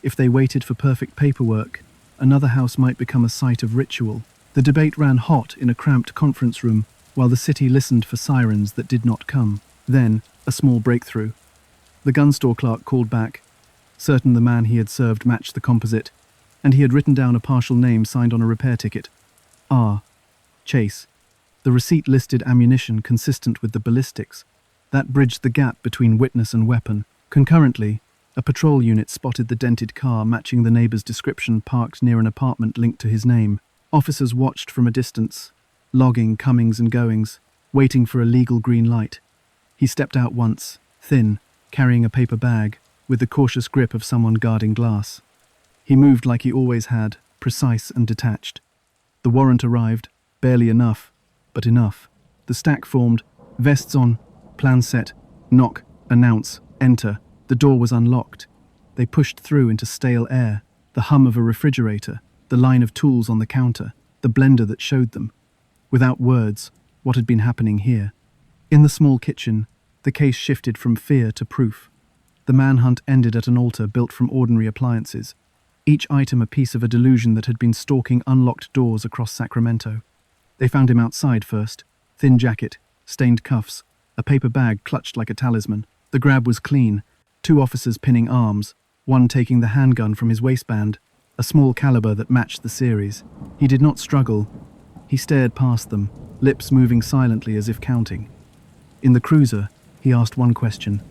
If they waited for perfect paperwork, another house might become a site of ritual. The debate ran hot in a cramped conference room, while the city listened for sirens that did not come. Then, a small breakthrough. The gun store clerk called back, certain the man he had served matched the composite, and he had written down a partial name signed on a repair ticket. R. Chase. The receipt listed ammunition consistent with the ballistics. That bridged the gap between witness and weapon. Concurrently, a patrol unit spotted the dented car matching the neighbor's description parked near an apartment linked to his name. Officers watched from a distance, logging comings and goings, waiting for a legal green light. He stepped out once, thin, carrying a paper bag, with the cautious grip of someone guarding glass. He moved like he always had, precise and detached. The warrant arrived, barely enough, but enough. The stack formed, vests on, plan set, knock, announce, enter. The door was unlocked. They pushed through into stale air, the hum of a refrigerator, the line of tools on the counter, the blender that showed them, without words, what had been happening here. In the small kitchen, the case shifted from fear to proof. The manhunt ended at an altar built from ordinary appliances, each item a piece of a delusion that had been stalking unlocked doors across Sacramento. They found him outside first, thin jacket, stained cuffs, a paper bag clutched like a talisman. The grab was clean, 2 officers pinning arms, one taking the handgun from his waistband, a small caliber that matched the series. He did not struggle. He stared past them, lips moving silently as if counting. In the cruiser, he asked one question.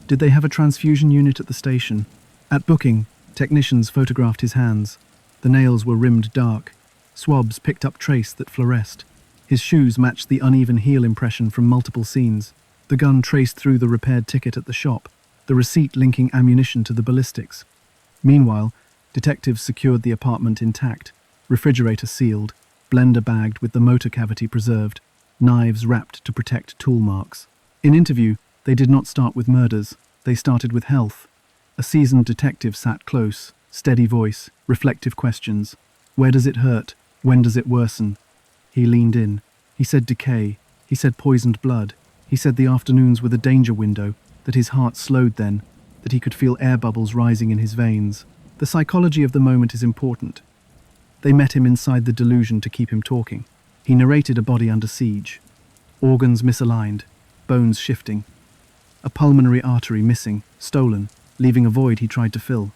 Did they have a transfusion unit at the station? At booking, technicians photographed his hands. The nails were rimmed dark. Swabs picked up trace that fluoresced. His shoes matched the uneven heel impression from multiple scenes. The gun traced through the repaired ticket at the shop, the receipt linking ammunition to the ballistics. Meanwhile, detectives secured the apartment intact, refrigerator sealed, blender bagged with the motor cavity preserved, knives wrapped to protect tool marks. In interview, they did not start with murders, they started with health. A seasoned detective sat close, steady voice, reflective questions. Where does it hurt? When does it worsen? He leaned in. He said decay. He said poisoned blood. He said the afternoons were the danger window, that his heart slowed then, that he could feel air bubbles rising in his veins. The psychology of the moment is important. They met him inside the delusion to keep him talking. He narrated a body under siege. Organs misaligned, bones shifting. A pulmonary artery missing, stolen, leaving a void he tried to fill.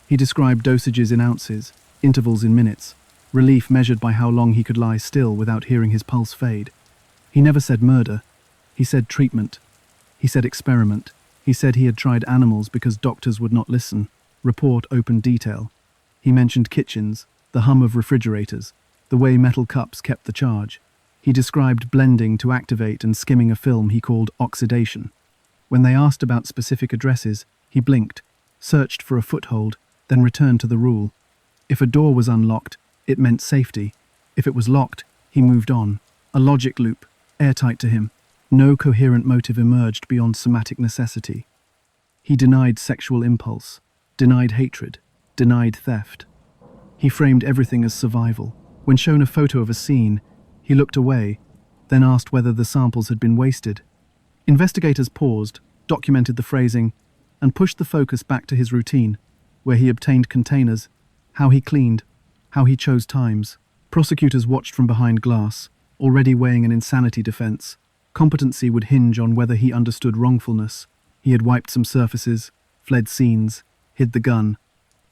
He described dosages in ounces, intervals in minutes, relief measured by how long he could lie still without hearing his pulse fade. He never said murder. He said treatment. He said experiment. He said he had tried animals because doctors would not listen. Report open detail. He mentioned kitchens, the hum of refrigerators, the way metal cups kept the charge. He described blending to activate and skimming a film he called oxidation. When they asked about specific addresses, he blinked, searched for a foothold, then returned to the rule. If a door was unlocked, it meant safety. If it was locked, he moved on. A logic loop, airtight to him. No coherent motive emerged beyond somatic necessity. He denied sexual impulse, denied hatred, denied theft. He framed everything as survival. When shown a photo of a scene, he looked away, then asked whether the samples had been wasted. Investigators paused, documented the phrasing, and pushed the focus back to his routine, where he obtained containers, how he cleaned, how he chose times. Prosecutors watched from behind glass, already weighing an insanity defense. Competency would hinge on whether he understood wrongfulness. He had wiped some surfaces, fled scenes, hid the gun.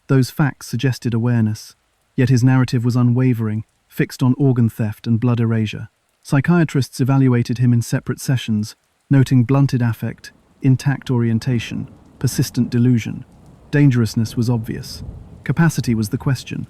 Those facts suggested awareness, yet his narrative was unwavering, fixed on organ theft and blood erasure. Psychiatrists evaluated him in separate sessions, noting blunted affect, intact orientation, persistent delusion. Dangerousness was obvious. Capacity was the question.